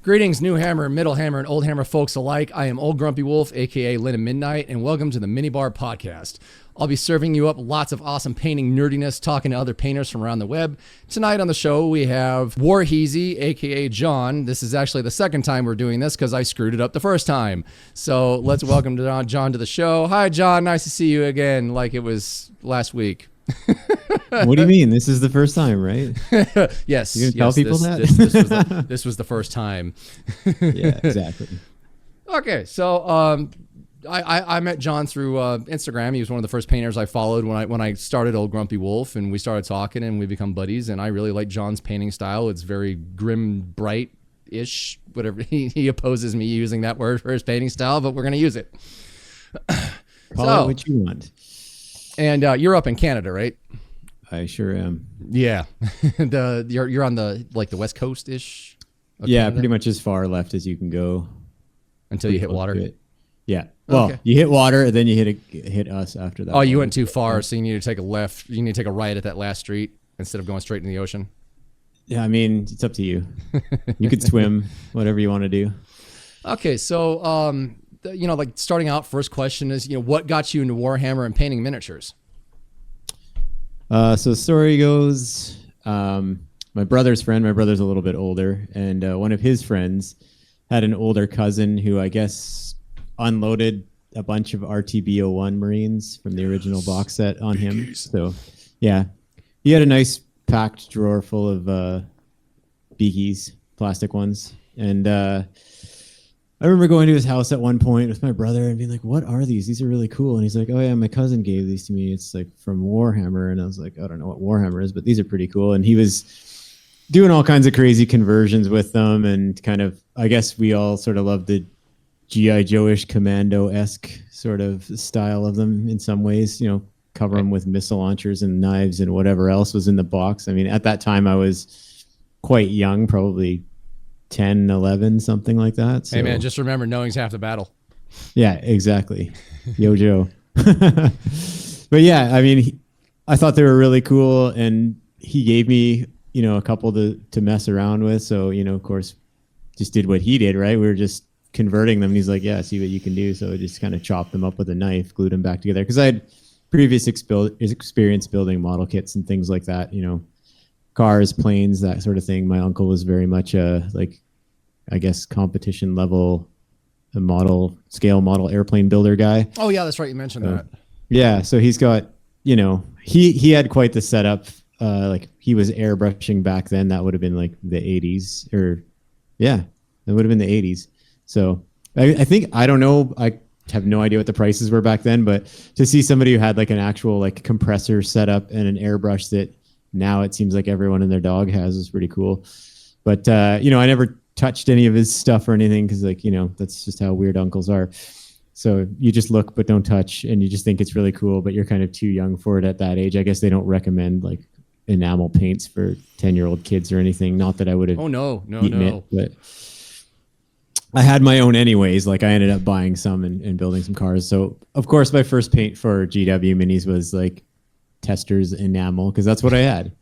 Greetings, new hammer, middle hammer, and old hammer folks alike. I am Old Grumpy Wolf, aka Lynn of Midnight, and welcome to the Minibar Podcast. I'll be serving you up lots of awesome painting nerdiness, talking to other painters from around the web. Tonight on the show, we have Warheezy, aka John. This is actually the second time we're doing this because I screwed it up the first time. So let's welcome John to the show. Hi, John. Nice to see you again, like it was last week. What do you mean? This is the first time, right? Yes. You gonna tell people that? This was the first time. Yeah, exactly. Okay, so I met John through Instagram. He was one of the first painters I followed when I started Old Grumpy Wolf, and we started talking, and we become buddies. And I really like John's painting style. It's very grim, bright-ish. Whatever he opposes me using that word for his painting style, but we're gonna use it. Call it what you want. And you're up in Canada, right? I sure am. Yeah. You're on the West Coast ish. Yeah, Canada? pretty much as far left as you can go Until you hit water. Yeah. Well, okay. You hit water, then you hit us after that. Oh, you went too far, so you need to take a left. You need to take a right at that last street instead of going straight in the ocean. Yeah, I mean, it's up to you. You could swim, whatever you want to do. Okay, so starting out, first question is, what got you into Warhammer and painting miniatures? So the story goes, my brother's a little bit older, and one of his friends had an older cousin who I guess unloaded a bunch of RTB01 Marines from the original box set on him. So yeah, he had a nice packed drawer full of Beakies, plastic ones, and I remember going to his house at one point with my brother and being like, what are these? These are really cool. And he's like, oh yeah, my cousin gave these to me. It's like from Warhammer. And I was like, I don't know what Warhammer is, but these are pretty cool. And he was doing all kinds of crazy conversions with them. And kind of, I guess we all sort of loved the G.I. Joe-ish Commando-esque sort of style of them in some ways, cover them with missile launchers and knives and whatever else was in the box. I mean, at that time I was quite young, probably 10, 11, something like that. So, hey man, just remember, knowing's half the battle. Yeah, exactly. Yo, Joe. But yeah, I mean, I thought they were really cool, and he gave me, a couple to mess around with. So, of course, just did what he did, right? We were just converting them. And he's like, yeah, see what you can do. So I just kind of chopped them up with a knife, glued them back together. Because I had previous experience building model kits and things like that, cars, planes, that sort of thing. My uncle was very much I guess competition level scale model airplane builder guy. Oh yeah, that's right. You mentioned that. Yeah. So he's got, he had quite the setup. He was airbrushing back then. That would have been like the 80s that would have been the 80s. So I think, I don't know. I have no idea what the prices were back then, but to see somebody who had like an actual like compressor setup and an airbrush that now it seems like everyone and their dog has is pretty cool. But, I never touched any of his stuff or anything because that's just how weird uncles are. So you just look but don't touch, and you just think it's really cool, but you're kind of too young for it at that age. I guess they don't recommend like enamel paints for 10-year-old kids or anything. Not that I would have no, it, but I had my own anyways. Like I ended up buying some and building some cars. So of course my first paint for GW minis was like Tester's enamel because that's what I had.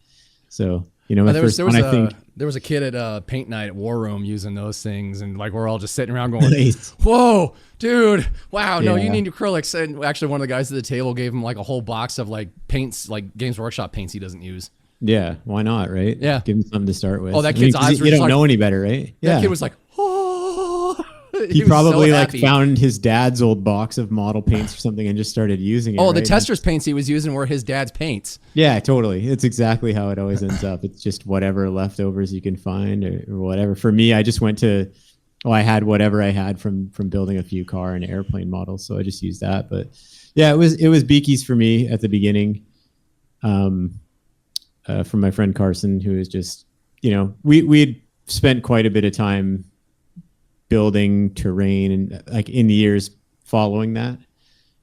So there was a kid at paint night at War Room using those things, and like we're all just sitting around going, nice. Whoa, dude, wow, no, you need acrylics. And actually one of the guys at the table gave him like a whole box of like paints, like Games Workshop paints he doesn't use. Yeah, why not, right? Yeah. Give him something to start with. Oh, that kid's eyes were you don't know any better, right? That kid was like, he probably so found his dad's old box of model paints or something and just started using it. Oh, right? The Tester's paints he was using were his dad's paints. Yeah, totally. It's exactly how it always ends up. It's just whatever leftovers you can find or whatever. For me, I just went to, I had whatever I had from building a few car and airplane models, so I just used that. But yeah, it was Beakies for me at the beginning. From my friend Carson, who is just, we'd spent quite a bit of time building terrain and like in the years following that.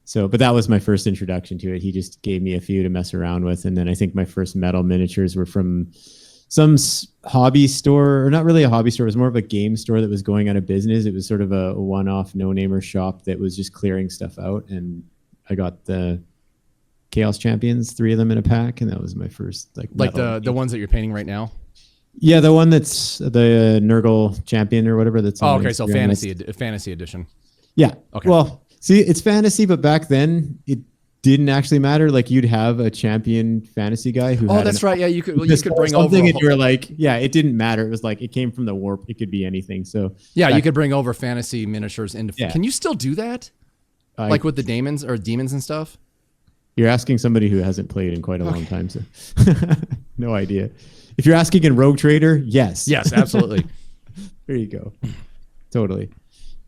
So, but that was my first introduction to it. He just gave me a few to mess around with. And then I think my first metal miniatures were from some hobby store, or not really a hobby store. It was more of a game store that was going out of business. It was sort of a one-off no-namer shop that was just clearing stuff out. And I got the Chaos Champions, 3 of them in a pack. And that was my first like the ones that you're painting right now. Yeah, the one that's the Nurgle champion or whatever. That's Oh, on okay. So Instagram. fantasy edition. Yeah. Okay. Well, see, it's fantasy, but back then it didn't actually matter. Like you'd have a champion fantasy guy who had that's right. Yeah, you could bring something, over and you were like, yeah, it didn't matter. It was like it came from the warp. It could be anything. So yeah, you could bring over fantasy miniatures into. Yeah. Can you still do that? Like with the demons and stuff? You're asking somebody who hasn't played in quite a long time, so no idea. If you're asking in Rogue Trader, yes. Yes, absolutely. There you go. Totally.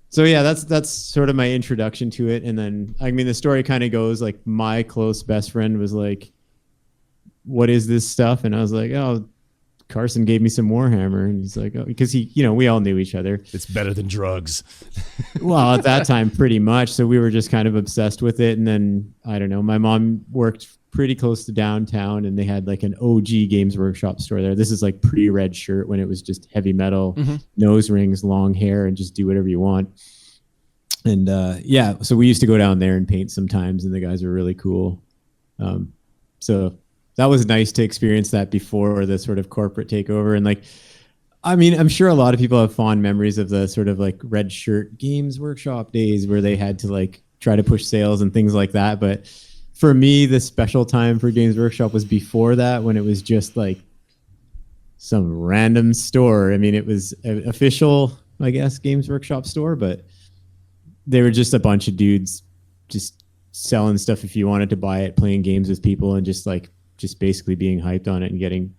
So yeah, that's sort of my introduction to it. And then, I mean, the story kind of goes like my close best friend was like, what is this stuff? And I was like, oh, Carson gave me some Warhammer. And he's like, oh, because he, we all knew each other. It's better than drugs. Well, at that time, pretty much. So we were just kind of obsessed with it. And then, I don't know, my mom worked pretty close to downtown and they had like an OG Games Workshop store there. This is like pre-Red Shirt when it was just heavy metal, nose rings, long hair, and just do whatever you want. And yeah, so we used to go down there and paint sometimes, and the guys were really cool. So that was nice to experience that before the sort of corporate takeover. And like, I mean, I'm sure a lot of people have fond memories of the sort of like Red Shirt Games Workshop days where they had to like try to push sales and things like that. But for me, the special time for Games Workshop was before that, when it was just like some random store. I mean, it was an official, I guess, Games Workshop store, but they were just a bunch of dudes just selling stuff if you wanted to buy it, playing games with people, and just basically being hyped on it and getting,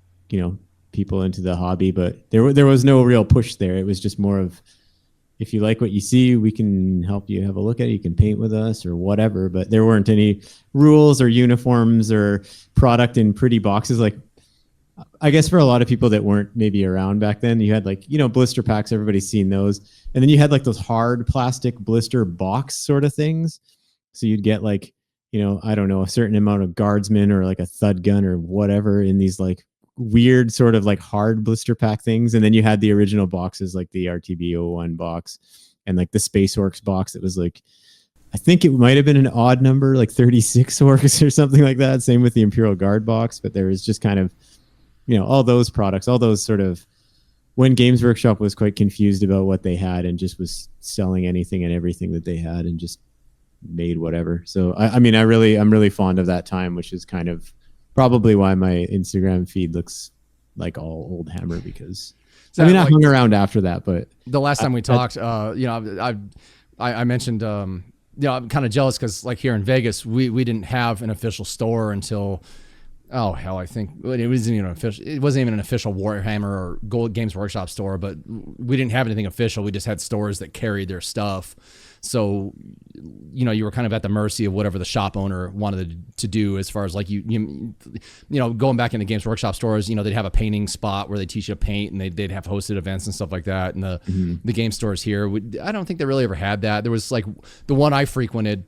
people into the hobby. But there was no real push there. It was just more of, if you like what you see, we can help you have a look at it. You can paint with us or whatever. But there weren't any rules or uniforms or product in pretty boxes. Like, I guess for a lot of people that weren't maybe around back then, you had like, blister packs. Everybody's seen those. And then you had like those hard plastic blister box sort of things. So you'd get like, I don't know, a certain amount of guardsmen or like a thud gun or whatever in these like weird sort of like hard blister pack things. And then you had the original boxes like the RTB01 box and like the Space Orcs box that was like, I think it might have been an odd number, like 36 orcs or something like that. Same with the Imperial Guard box. But there was just kind of, all those products, all those sort of, when Games Workshop was quite confused about what they had and just was selling anything and everything that they had and just made whatever. So I'm really fond of that time, which is kind of probably why my Instagram feed looks like all old Hammer, because I hung around after that. But the last time we talked, I mentioned, I'm kind of jealous because like here in Vegas, we didn't have an official store until, oh hell, I think it wasn't even official. It wasn't even an official Warhammer or Gold Games Workshop store, but we didn't have anything official. We just had stores that carried their stuff. So, you were kind of at the mercy of whatever the shop owner wanted to do, as far as like you going back into Games Workshop stores, they'd have a painting spot where they teach you to paint, and they'd have hosted events and stuff like that. And the game stores here, I don't think they really ever had that. There was like the one I frequented.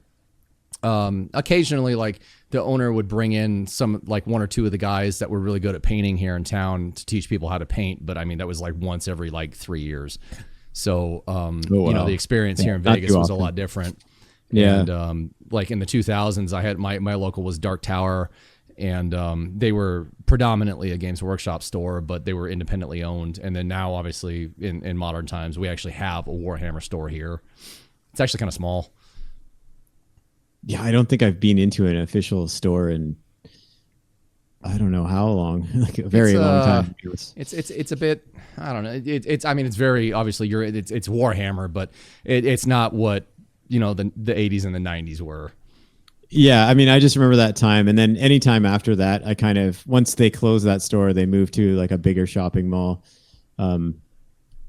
Occasionally, like the owner would bring in some, like one or two of the guys that were really good at painting here in town to teach people how to paint. But I mean, that was like once every like 3 years. So, the experience here in Vegas was a lot different. Yeah. And, like in the 2000s, I had my local was Dark Tower, and, they were predominantly a Games Workshop store, but they were independently owned. And then now, obviously in modern times, we actually have a Warhammer store here. It's actually kind of small. Yeah. I don't think I've been into an official store in, I don't know how long, like a very long time. It's a bit, I don't know. It's very, obviously it's Warhammer, but it's not what, the 80s and the 90s were. Yeah. I just remember that time. And then anytime after that, I kind of, once they closed that store, they moved to like a bigger shopping mall. When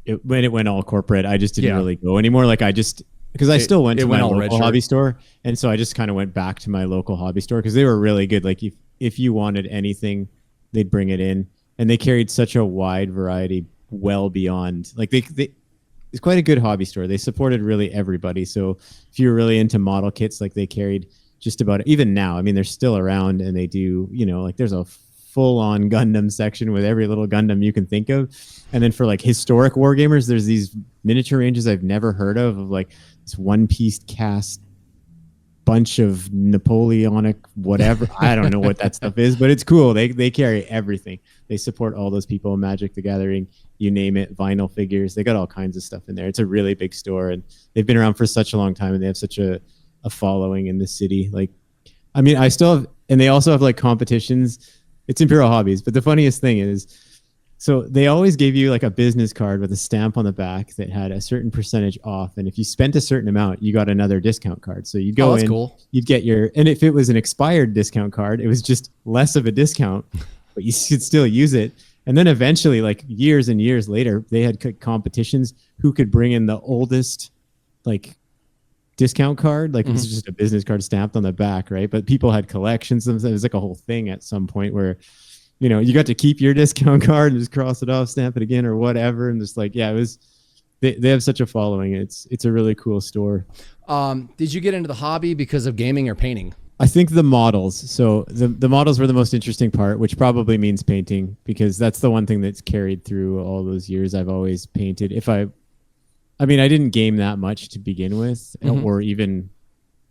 it went all corporate, I just didn't really go anymore. Like because I still went to my local hobby store. And so I just kind of went back to my local hobby store because they were really good. Like if you wanted anything, they'd bring it in, and they carried such a wide variety, well beyond like it's quite a good hobby store. They supported really everybody. So if you're really into model kits, like they carried just about, even now, they're still around, and they do, like there's a full on Gundam section with every little Gundam you can think of. And then for like historic wargamers, there's these miniature ranges I've never heard of like this one piece cast bunch of Napoleonic whatever. I don't know what that stuff is, but it's cool. They carry everything. They support all those people, Magic the Gathering, you name it, vinyl figures. They got all kinds of stuff in there. It's a really big store, and they've been around for such a long time, and they have such a following in the city. Like, I mean, I still have, and they also have like competitions. It's Imperial Hobbies, but the funniest thing is, so they always gave you like a business card with a stamp on the back that had a certain percentage off. And if you spent a certain amount, you got another discount card. So you'd go in, cool. You'd get your, and if it was an expired discount card, it was just less of a discount, but you could still use it. And then eventually, like years and years later, they had competitions who could bring in the oldest like discount card. Like this is just a business card stamped on the back, right? But people had collections. It was like a whole thing at some point where, you know, you got to keep your discount card and just cross it off, stamp it again or whatever. And just like, yeah, it was, they have such a following. It's a really cool store. Did you get into the hobby because of gaming or painting? I think the models. So the models were the most interesting part, which probably means painting, because that's the one thing that's carried through all those years. I've always painted. I mean, I didn't game that much to begin with, or even,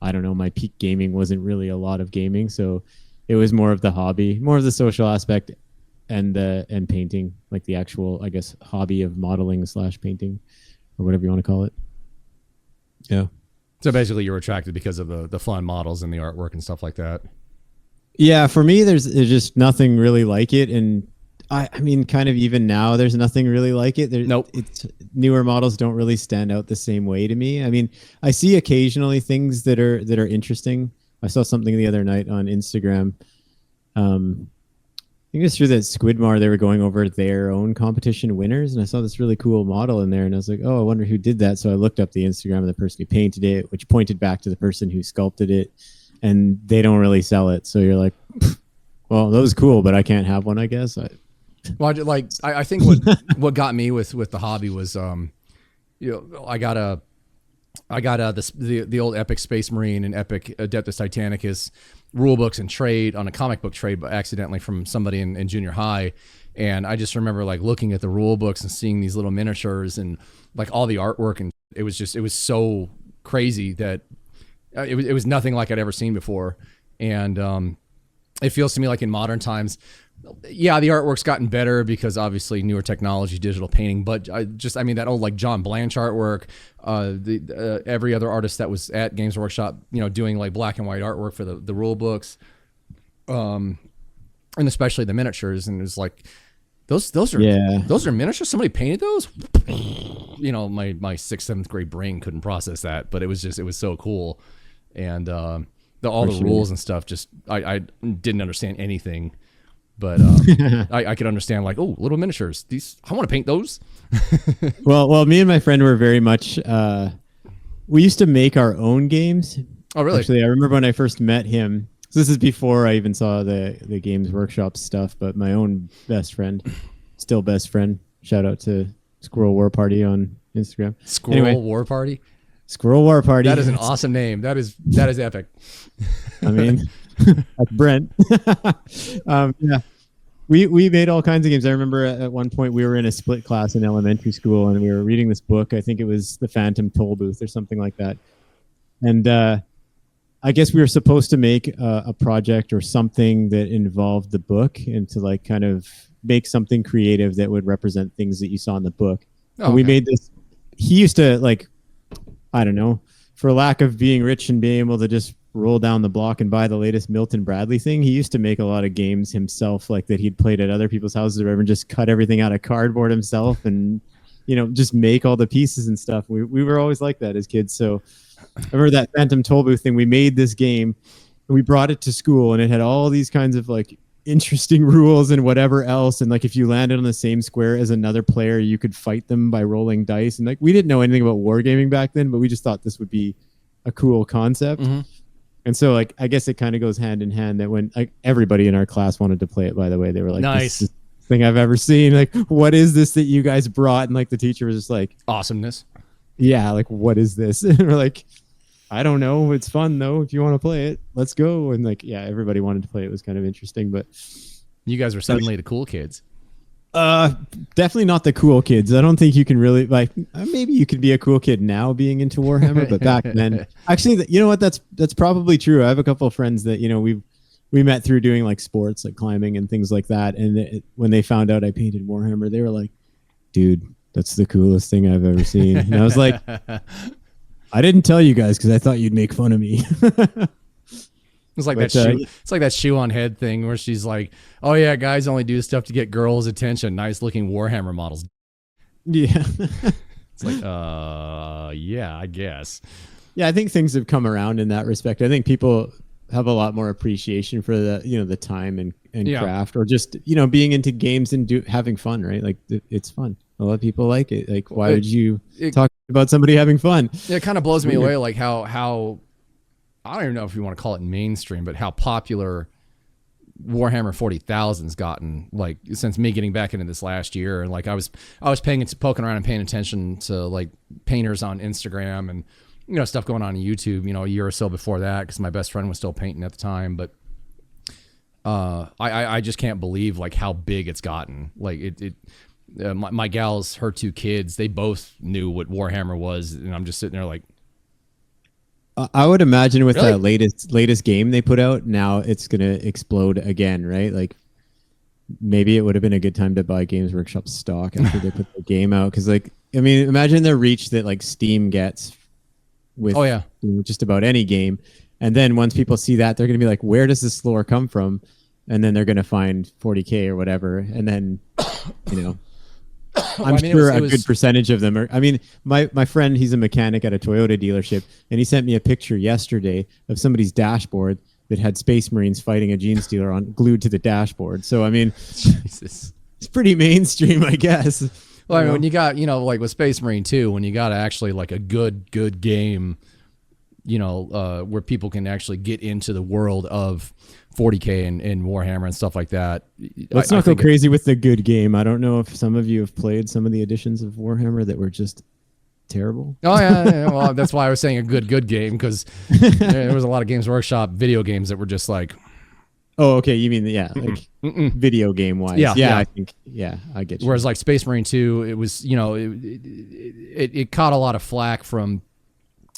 I don't know, my peak gaming wasn't really a lot of gaming. So it was more of the hobby, more of the social aspect, and painting, like the actual, I guess, hobby of modeling / painting, or whatever you want to call it. Yeah. So basically, you were attracted because of the fun models and the artwork and stuff like that. Yeah, for me, there's just nothing really like it, and I mean, kind of even now, there's nothing really like it. Nope. It's newer models don't really stand out the same way to me. I mean, I see occasionally things that are interesting. I saw something the other night on Instagram. I think it's through that Squidmar. They were going over their own competition winners, and I saw this really cool model in there, and I was like, "Oh, I wonder who did that." So I looked up the Instagram of the person who painted it, which pointed back to the person who sculpted it, and they don't really sell it. So you're like, "Well, that was cool, but I can't have one, I guess." Well, I think what got me with the hobby was, you know, I got the old Epic Space Marine and Epic Adeptus Titanicus rule books and trade on a comic book trade, but accidentally from somebody in junior high. And I just remember like looking at the rule books and seeing these little miniatures and like all the artwork, and it was so crazy that it was nothing like I'd ever seen before. And it feels to me like in modern times, yeah, the artwork's gotten better because obviously newer technology, digital painting, but I mean that old like John Blanche artwork, every other artist that was at Games Workshop, you know, doing like black and white artwork for the rule books, and especially the miniatures, and it was like those are miniatures. Somebody painted those. You know, my 6th, 7th grade brain couldn't process that, but it was so cool, and all the rules and stuff. Just I didn't understand anything. But I could understand like, oh, little miniatures. These I want to paint those. well, me and my friend were very much. We used to make our own games. Oh, really? Actually, I remember when I first met him. So this is before I even saw the Games Workshop stuff. But my own best friend, still best friend. Shout out to Squirrel War Party on Instagram. War Party. Squirrel War Party. That is an awesome name. That is epic. I mean. That's Brent. Yeah, we made all kinds of games. I remember at one point we were in a split class in elementary school, and we were reading this book. I think it was The Phantom Toll Booth or something like that. And I guess we were supposed to make a project or something that involved the book, and to like kind of make something creative that would represent things that you saw in the book. Oh, and we made this. He used to like, I don't know, for lack of being rich and being able to just roll down the block and buy the latest Milton Bradley thing, he used to make a lot of games himself, like that he'd played at other people's houses or whatever, and just cut everything out of cardboard himself, and you know, just make all the pieces and stuff. We were always like that as kids. So I remember that Phantom Toll Booth thing. We made this game and we brought it to school, and it had all these kinds of like interesting rules and whatever else. And like if you landed on the same square as another player, you could fight them by rolling dice. And like we didn't know anything about wargaming back then, but we just thought this would be a cool concept. Mm-hmm. And so, like, I guess it kind of goes hand in hand that when like everybody in our class wanted to play it, by the way, they were like, nice. This is the thing I've ever seen. Like, what is this that you guys brought? And like the teacher was just like, awesomeness. Yeah. Like, what is this? And we're like, I don't know. It's fun though. If you want to play it, let's go. And like, yeah, everybody wanted to play it. It was kind of interesting, but you guys were suddenly the cool kids. Definitely not the cool kids. I don't think you can really like. Maybe you could be a cool kid now being into Warhammer, but back then, actually, you know what? That's probably true. I have a couple of friends that we met through doing like sports, like climbing and things like that. And when they found out I painted Warhammer, they were like, "Dude, that's the coolest thing I've ever seen." And I was like, "I didn't tell you guys because I thought you'd make fun of me." It's like that shoe. It's like that shoe on head thing where she's like, "Oh yeah, guys only do stuff to get girls' attention. Nice looking Warhammer models." Yeah. It's like, yeah, I guess. Yeah, I think things have come around in that respect. I think people have a lot more appreciation for the time and craft, or just being into games and having fun, right? Like it's fun. A lot of people like it. Like, why would you talk about somebody having fun? It kind of blows me away, like how I don't even know if you want to call it mainstream, but how popular Warhammer 40,000's gotten, like, since me getting back into this last year. And like I was poking around and paying attention to like painters on Instagram and stuff going on YouTube, a year or so before that, because my best friend was still painting at the time. But I just can't believe like how big it's gotten. Like my gals, her two kids, they both knew what Warhammer was, and I'm just sitting there like, I would imagine with really? that latest game they put out, now it's gonna explode again, right? Like maybe it would have been a good time to buy Games Workshop stock after they put the game out, because like, I mean, imagine the reach that like Steam gets with just about any game, and then once people see that, they're gonna be like, where does this lore come from? And then they're gonna find 40K or whatever, and then I'm sure a good percentage of them are. I mean, my friend, he's a mechanic at a Toyota dealership, and he sent me a picture yesterday of somebody's dashboard that had Space Marines fighting a Gene Stealer glued to the dashboard. So I mean, Jesus, it's pretty mainstream, I guess. Well, I mean, when you got like with Space Marine 2, when you got actually like a good game, where people can actually get into the world of 40K and Warhammer and stuff like that. Let's not go crazy with the good game. I don't know if some of you have played some of the editions of Warhammer that were just terrible. Oh yeah. Well, that's why I was saying a good game, because there was a lot of Games Workshop video games that were just like. Oh, okay. You mean like video game wise? Yeah. I think I get you. Whereas like Space Marine 2, it was it caught a lot of flack from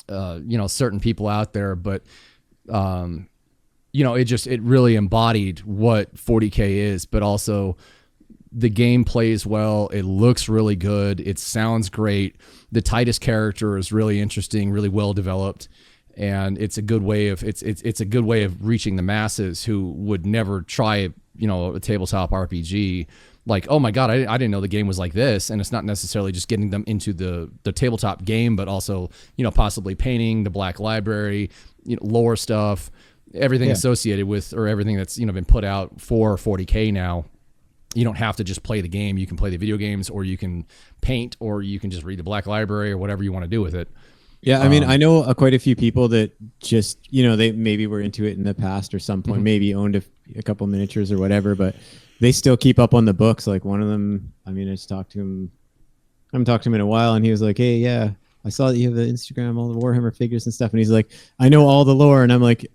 certain people out there, but it really embodied what 40K is, but also the game plays well. It looks really good. It sounds great. The Titus character is really interesting, really well developed. And it's a good way of it's a good way of reaching the masses who would never try a tabletop RPG. Like, oh my God, I didn't know the game was like this. And it's not necessarily just getting them into the tabletop game, but also possibly painting the Black Library, lore stuff, everything associated with, or everything that's been put out for 40K now. You don't have to just play the game. You can play the video games, or you can paint, or you can just read the Black Library, or whatever you want to do with it. Yeah, I mean, I know quite a few people that just, they maybe were into it in the past or some point, maybe owned a couple miniatures or whatever, but they still keep up on the books. Like one of them, I mean, I just talked to him. I haven't talked to him in a while, and he was like, "Hey, yeah, I saw that you have the Instagram, all the Warhammer figures and stuff." And he's like, "I know all the lore," and I'm like,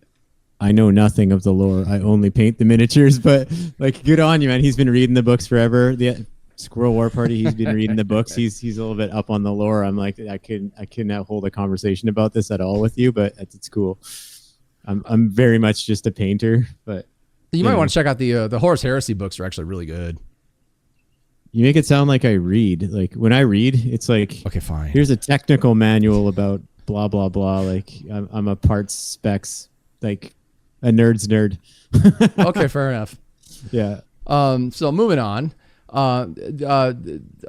"I know nothing of the lore. I only paint the miniatures." But like, good on you, man. He's been reading the books forever. The Squirrel War Party, he's been reading the books. He's a little bit up on the lore. I'm like, I couldn't hold a conversation about this at all with you, but it's cool. I'm very much just a painter, but you might want to check out the Horus Heresy books. Are actually really good. You make it sound like I read. Like when I read, it's like, okay, fine. Here's a technical manual about blah blah blah. Like I'm a parts specs, like a nerd's nerd. Okay, fair enough. Yeah. So moving on. A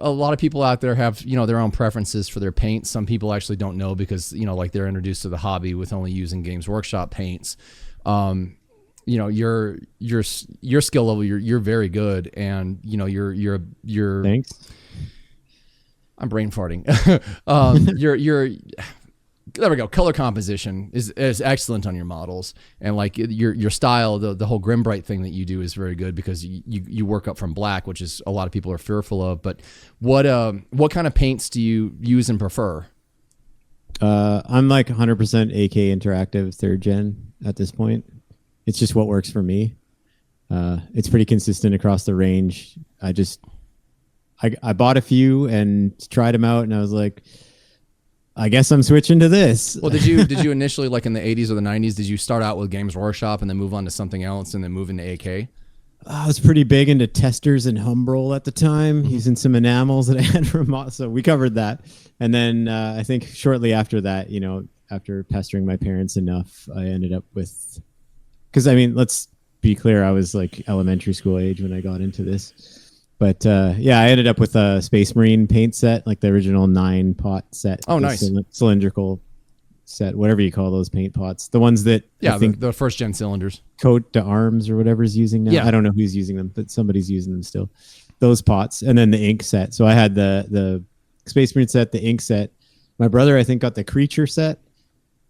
lot of people out there have their own preferences for their paints. Some people actually don't know because like they're introduced to the hobby with only using Games Workshop paints. Your skill level, you're very good, and you're thanks. I'm brain farting. You're there we go. Color composition is excellent on your models, and like your style, the whole Grimbright thing that you do is very good because you work up from black, which is a lot of people are fearful of. But what kind of paints do you use and prefer? I'm like 100% AK Interactive 3rd gen at this point. It's just what works for me. It's pretty consistent across the range. I bought a few and tried them out, and I was like, I guess I'm switching to this. Well, did you initially, like in the 80s or the 90s, did you start out with Games Workshop and then move on to something else and then move into AK? I was pretty big into testers and Humbrol at the time, using some enamels that I had from, so we covered that. And then I think shortly after that, after pestering my parents enough, I ended up with, because I mean, let's be clear, I was like elementary school age when I got into this. But I ended up with a Space Marine paint set, like the original 9-pot set. Oh, nice. Cylindrical set, whatever you call those paint pots. The ones that I think the first gen cylinders. Coat d'Arms or whatever is using now. Yeah. I don't know who's using them, but somebody's using them still. Those pots. And then the ink set. So I had the Space Marine set, the ink set. My brother, I think, got the Creature set.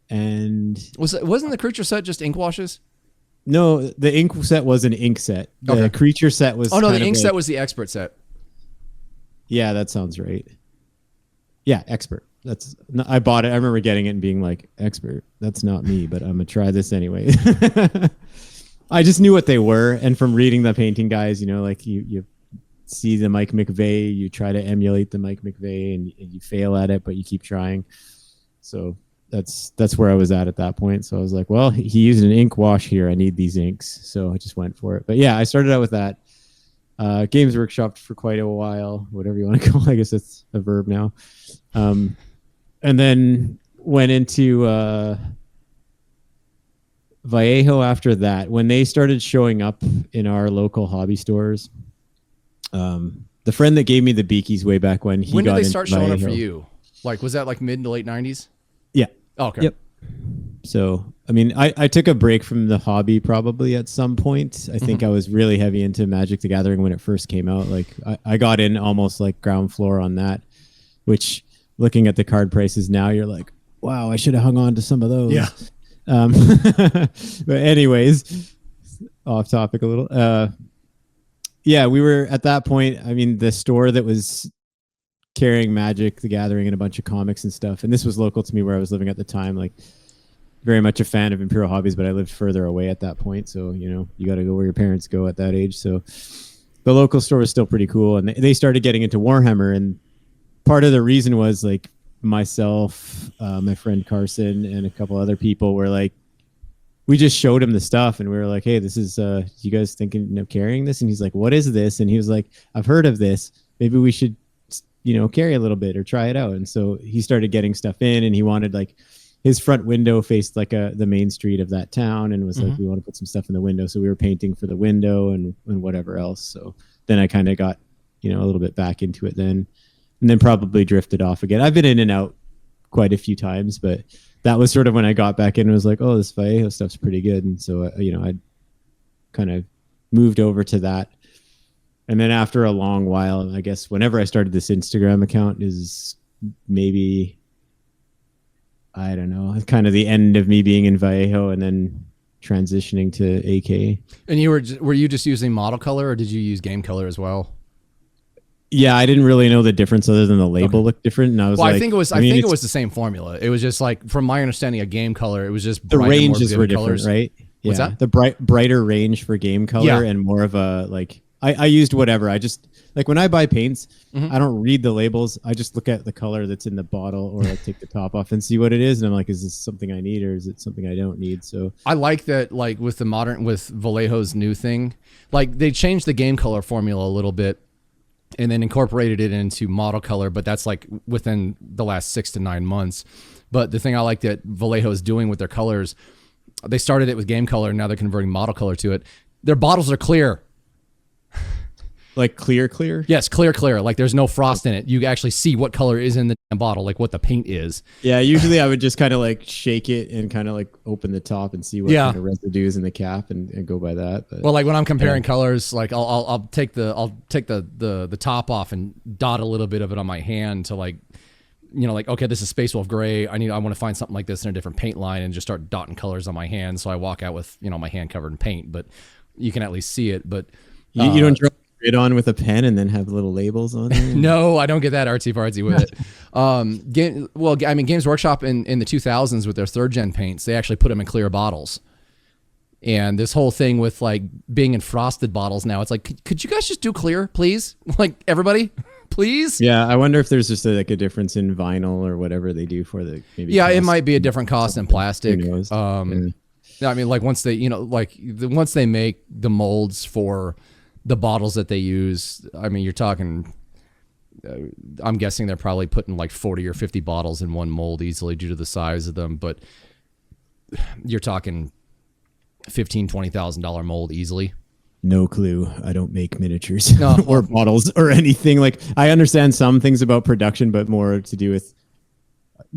And wasn't the Creature set just ink washes? No, the ink set was an ink set. The Creature set was... Oh, no, the ink set was the Expert set. Yeah, that sounds right. Yeah, Expert. I bought it. I remember getting it and being like, Expert, that's not me, but I'm going to try this anyway. I just knew what they were. And from reading the painting guys, like you see the Mike McVeigh, you try to emulate the Mike McVeigh and you fail at it, but you keep trying. So that's where I was at that point. So I was like, well, he used an ink wash here. I need these inks. So I just went for it. But yeah, I started out with that. Games Workshop for quite a while, whatever you want to call it. I guess it's a verb now. And then went into Vallejo after that. When they started showing up in our local hobby stores, the friend that gave me the Beakies way back when did they start showing up for you? Like, was that like mid to late 90s? Yeah. Oh, okay. Yep. So, I mean, I took a break from the hobby probably at some point. I think I was really heavy into Magic the Gathering when it first came out. Like, I got in almost like ground floor on that, which looking at the card prices now, you're like, wow, I should have hung on to some of those. Yeah. But anyways, off topic a little. Yeah, we were at that point. I mean, the store that was carrying Magic the Gathering and a bunch of comics and stuff, and this was local to me where I was living at the time, like very much a fan of Imperial Hobbies, but I lived further away at that point, so you got to go where your parents go at that age. So the local store was still pretty cool, and they started getting into Warhammer, and part of the reason was like myself, my friend Carson, and a couple other people were like, we just showed him the stuff, and we were like, hey, this is you guys thinking of carrying this? And he's like, what is this? And he was like, I've heard of this, maybe we should carry a little bit or try it out. And so he started getting stuff in, and he wanted, like, his front window faced like the main street of that town, and was like, we want to put some stuff in the window. So we were painting for the window and whatever else. So then I kind of got, a little bit back into it then, and then probably drifted off again. I've been in and out quite a few times, but that was sort of when I got back in and was like, oh, this Vallejo stuff's pretty good. And so, I kind of moved over to that. And then after a long while, I guess whenever I started this Instagram account is maybe, I don't know, kind of the end of me being in Vallejo and then transitioning to AK. And were you just using model color, or did you use game color as well? Yeah, I didn't really know the difference other than the label looked different. And I was like, I think it was the same formula. It was just like, from my understanding of game color, it was just the ranges were different, colors. Right? What's yeah. that? The brighter range for game color and more of a like. I used whatever. I just, like, when I buy paints, I don't read the labels. I just look at the color that's in the bottle, or like take the top off and see what it is. And I'm like, is this something I need, or is it something I don't need? So I like that, like with Vallejo's new thing, like they changed the game color formula a little bit and then incorporated it into model color. But that's like within the last 6 to 9 months. But the thing I like that Vallejo is doing with their colors, they started it with game color, and now they're converting model color to it. Their bottles are clear. Like clear? Yes, clear. Like there's no frost in it. You actually see what color is in the bottle, like what the paint is. Yeah, usually I would just kind of like shake it and kind of like open the top and see what kind of residue is in the cap and go by that. But, well, like when I'm comparing colors, like I'll take the top off and dot a little bit of it on my hand to like, like, okay, this is Space Wolf Gray. I want to find something like this in a different paint line, and just start dotting colors on my hand. So I walk out with, my hand covered in paint, but you can at least see it. But you don't draw it on with a pen and then have little labels on it? No, I don't get that artsy-fartsy with it. Games Workshop in the 2000s with their 3rd gen paints, they actually put them in clear bottles. And this whole thing with like being in frosted bottles now, it's like, could you guys just do clear, please? Like, everybody, Please. Yeah, I wonder if there's just like a difference in vinyl or whatever they do for the maybe. Yeah, it might be a different cost than plastic. Who knows? I mean, like once they, once they make the molds for the bottles that they use, I mean, you're talking. I'm guessing they're probably putting like 40 or 50 bottles in one mold easily due to the size of them, but you're talking $15,000-$20,000 mold easily. No clue. I don't make miniatures or bottles or anything. Like I understand some things about production, but more to do with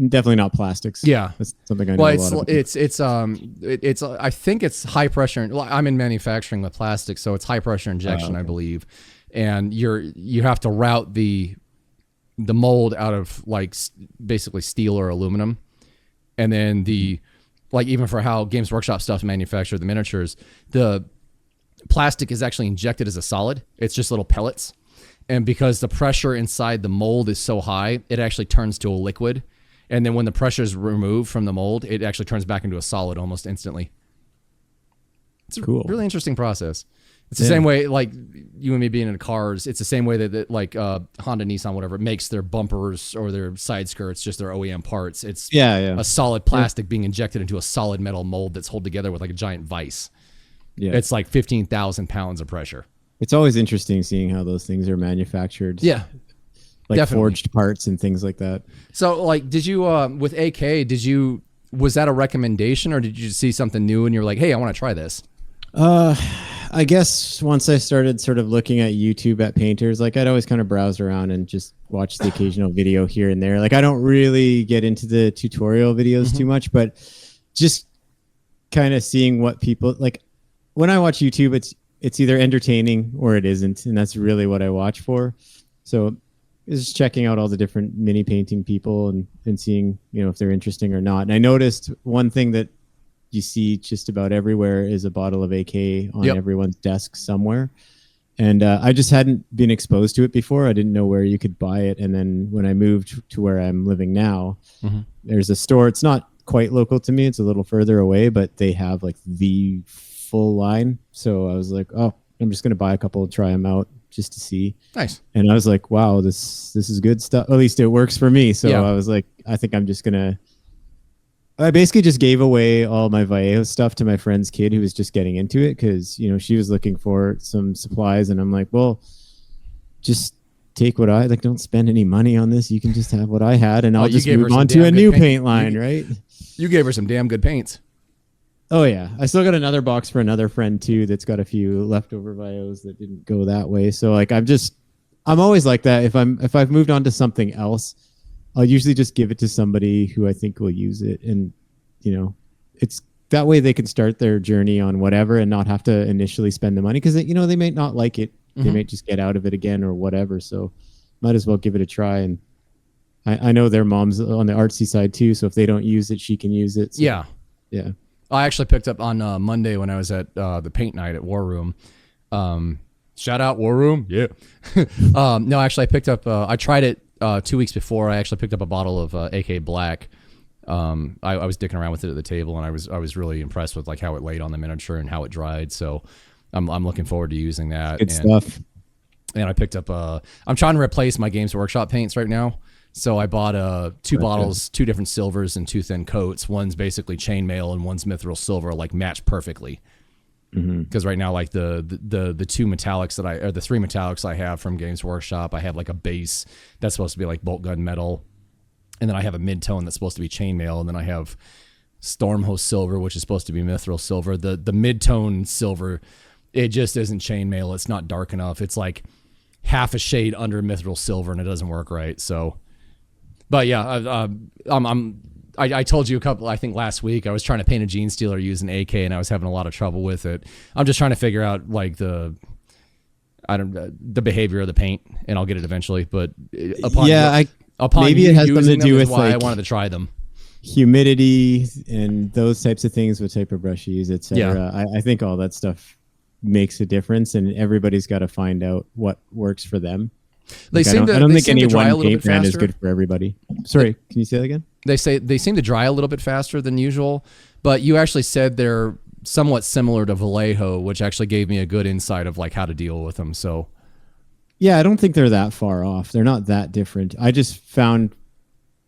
definitely not plastics. Yeah, that's something I know a lot about. It's I think it's high pressure. I'm in manufacturing with plastic, so it's high pressure injection, okay. I believe. And you have to route the mold out of like basically steel or aluminum, and then like even for how Games Workshop stuff manufacture the miniatures, the plastic is actually injected as a solid. It's just little pellets, and because the pressure inside the mold is so high, it actually turns to a liquid, and then when the pressure is removed from the mold, it actually turns back into a solid almost instantly. It's cool. A really interesting process. It's the same way, like you and me being in cars. It's the same way that like Honda, Nissan, whatever, makes their bumpers or their side skirts, just their OEM parts. It's a solid plastic being injected into a solid metal mold that's held together with like a giant vise. Yeah, it's like 15,000 pounds of pressure. It's always interesting seeing how those things are manufactured. Yeah, like definitely. Forged parts and things like that. So, like, did you with AK? Was that a recommendation, or did you see something new and you're like, hey, I want to try this? I guess once I started sort of looking at YouTube at painters, like I'd always kind of browse around and just watch the occasional video here and there. Like I don't really get into the tutorial videos too much, but just kind of seeing what people like. When I watch YouTube, it's either entertaining or it isn't, and that's really what I watch for. So just checking out all the different mini painting people and seeing, if they're interesting or not. And I noticed one thing that you see just about everywhere is a bottle of AK on everyone's desk somewhere. And I just hadn't been exposed to it before. I didn't know where you could buy it. And then when I moved to where I'm living now, there's a store. It's not quite local to me. It's a little further away, but they have like the full line. So I was like, oh, I'm just going to buy a couple and try them out just to see. Nice. And I was like, wow, this is good stuff. At least it works for me. So I was like, I think I'm just going to, I basically just gave away all my Vallejo stuff to my friend's kid who was just getting into it because, she was looking for some supplies. And I'm like, well, just take what I like. Don't spend any money on this. You can just have what I had and I'll just move on to a new paint line, right? You gave her some damn good paints. Oh, yeah. I still got another box for another friend, too, that's got a few leftover Valleos that didn't go that way. So, like, I'm always like that. If I've moved on to something else, I'll usually just give it to somebody who I think will use it. And, it's that way they can start their journey on whatever and not have to initially spend the money because, they may not like it. They may just get out of it again or whatever. So might as well give it a try. And I know their mom's on the artsy side, too. So if they don't use it, she can use it. So, yeah. Yeah. I actually picked up on Monday when I was at the paint night at War Room. Shout out War Room. Yeah. No, actually I picked up, I tried it 2 weeks before. I actually picked up a bottle of AK Black. I was dicking around with it at the table and I was really impressed with like how it laid on the miniature and how it dried. So I'm looking forward to using that. Good stuff. And I picked up, I'm trying to replace my Games Workshop paints right now. So I bought two bottles, two different silvers and two thin coats. One's basically chainmail and one's mithril silver, like matched perfectly. Because right now, like the two metallics or the three metallics I have from Games Workshop, I have like a base that's supposed to be like bolt gun metal, and then I have a mid-tone that's supposed to be chainmail, and then I have Stormhost silver, which is supposed to be mithril silver. The mid-tone silver, it just isn't chainmail. It's not dark enough. It's like half a shade under mithril silver, and it doesn't work right. So. But yeah, I told you I think last week I was trying to paint a Gene Stealer using AK and I was having a lot of trouble with it. I'm just trying to figure out like the behavior of the paint, and I'll get it eventually. But upon maybe it has something to do with why like I wanted to try them. Humidity and those types of things, what type of brush you use, etc. Yeah. I think all that stuff makes a difference, and everybody's got to find out what works for them. I don't think any one paint brand is good for everybody. Sorry, can you say that again? They say they seem to dry a little bit faster than usual, but you actually said they're somewhat similar to Vallejo, which actually gave me a good insight of like how to deal with them. So Yeah, I don't think they're that far off. They're not that different. I just found,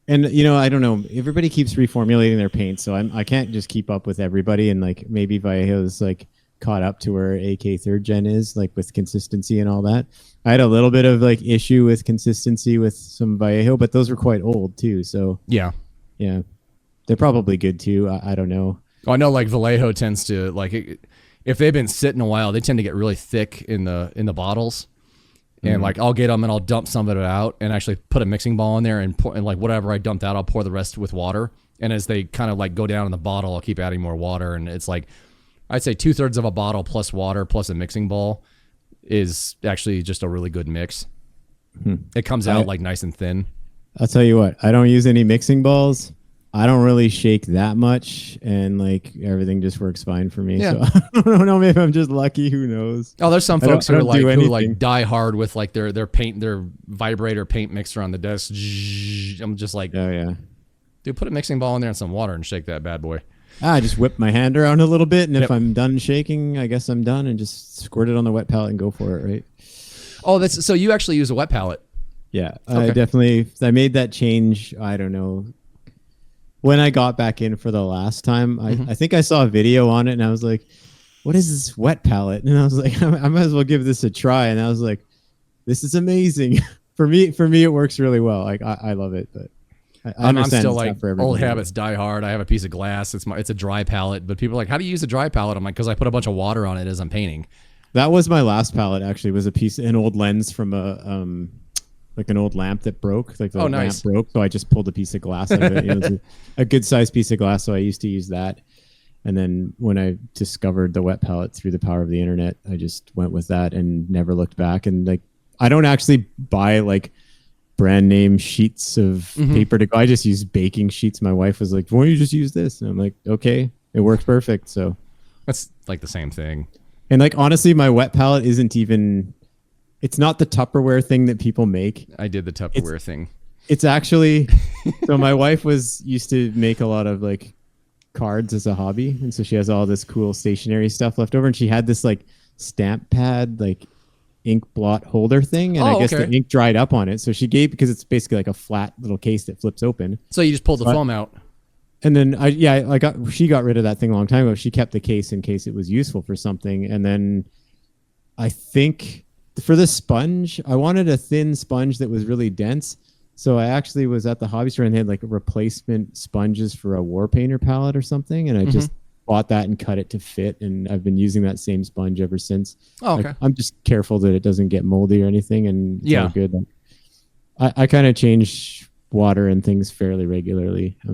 and I don't know. Everybody keeps reformulating their paint, so I can't just keep up with everybody. And like maybe Vallejo's like caught up to where AK third gen is, like with consistency and all that. I had a little bit of like issue with consistency with some Vallejo, but those were quite old too. So Yeah. They're probably good too. I don't know. Oh, I know like Vallejo tends to like if they've been sitting a while, they tend to get really thick in the bottles. And like I'll get them and I'll dump some of it out and actually put a mixing ball in there and pour, and like whatever I dumped out, I'll pour the rest with water. And as they kind of like go down in the bottle, I'll keep adding more water. And it's like I'd say 2/3 of a bottle plus water plus a mixing ball is actually just a really good mix. It comes out like nice and thin. I'll tell you what, I don't use any mixing balls. I don't really shake that much, and like everything just works fine for me. Yeah. So I don't know. Maybe I'm just lucky. Who knows? Oh, there's some folks who are like anything. who like die hard with like their vibrator paint mixer on the desk. I'm just like, Oh yeah. dude, put a mixing ball in there and some water and shake that bad boy. I just whip my hand around a little bit, and Yep. if I'm done shaking, I guess I'm done, and just squirt it on the wet palette and go for it. Right? Oh, that's so you actually use a wet palette. Yeah, Okay. I made that change. I don't know. When I got back in for the last time, I think I saw a video on it, and I was like, what is this wet palette? And I was like, I might as well give this a try. And I was like, this is amazing. For me, it works really well. Like I love it, but I I'm understand still it's not like for everybody. old habits die hard. I have a piece of glass. It's a dry palette, but people are like, how do you use a dry palette? I'm like, because I put a bunch of water on it as I'm painting. That was my last palette. Actually, was an old lens from like an old lamp that broke. Like the nice. lamp broke, so I just pulled a piece of glass out of it. It was a good sized piece of glass, so I used to use that. And then when I discovered the wet palette through the power of the internet, I just went with that and never looked back. And like, I don't actually buy like brand name sheets of paper to go. I just use baking sheets. My wife was like, why don't you just use this? And I'm like, okay, it works perfect. So That's like the same thing. and like, honestly, my wet palette isn't even, it's not the Tupperware thing that people make. I did the Tupperware thing. It's actually, so my wife used to make a lot of like cards as a hobby. And so she has all this cool stationery stuff left over. And she had this like stamp pad, like ink blot holder thing. And I guess the ink dried up on it. So she gave, because it's basically like a flat little case that flips open. So you just pulled the foam out. And then she got rid of that thing a long time ago. She kept the case in case it was useful for something. And then I think for the sponge, I wanted a thin sponge that was really dense. So I actually was at the hobby store and they had like replacement sponges for a war painter palette or something. And I just bought that and cut it to fit. And I've been using that same sponge ever since. Oh, okay. Like, I'm just careful that it doesn't get moldy or anything. And it's all good. I kind of change water and things fairly regularly. I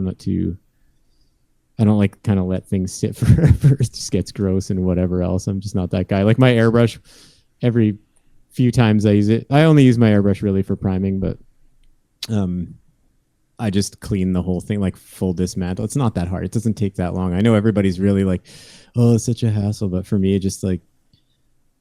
don't like kind of let things sit forever. It just gets gross and whatever else. I'm just not that guy. Like my airbrush, every few times I use it, I only use my airbrush really for priming, but I just clean the whole thing, like full dismantle. It's not that hard. It doesn't take that long. I know everybody's really like, oh, it's such a hassle. But for me, it just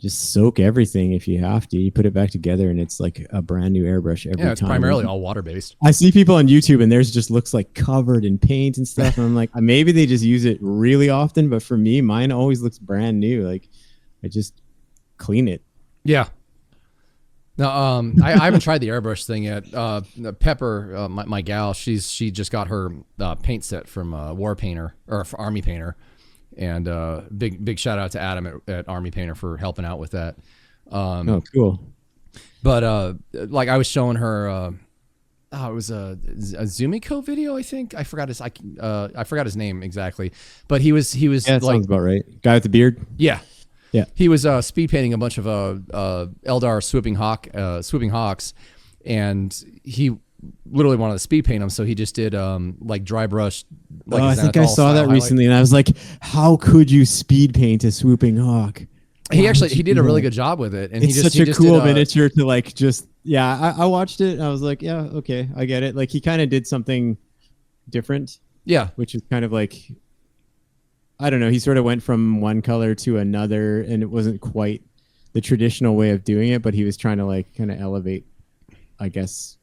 soak everything if you have to. You put it back together and it's like a brand new airbrush every time. Yeah, it's primarily all water based. I see people on YouTube and theirs just looks like covered in paint and stuff. And I'm like, maybe they just use it really often. But for me, mine always looks brand new. Like I just clean it. Yeah. No, I haven't tried the airbrush thing yet. Pepper, my gal, she just got her paint set from War Painter or Army Painter, and big shout out to Adam at Army Painter for helping out with that. Oh, cool. But like I was showing her, it was a Zumiko video, I think. I forgot his name exactly, but he was Yeah, that like sounds about right. Guy with the beard. yeah. Yeah, he was speed painting a bunch of Eldar swooping hawks, and he literally wanted to speed paint them. So he just did like dry brush. Like I think I saw that recently, and I was like, "How could you speed paint a swooping hawk?" He did a really good job with it, and it's he just such a cool did, miniature to like just I watched it. And I was like, yeah, okay, I get it. Like he kind of did something different. Yeah, which is kind of like, I don't know. He sort of went from one color to another, and it wasn't quite the traditional way of doing it, but he was trying to like kind of elevate, I guess,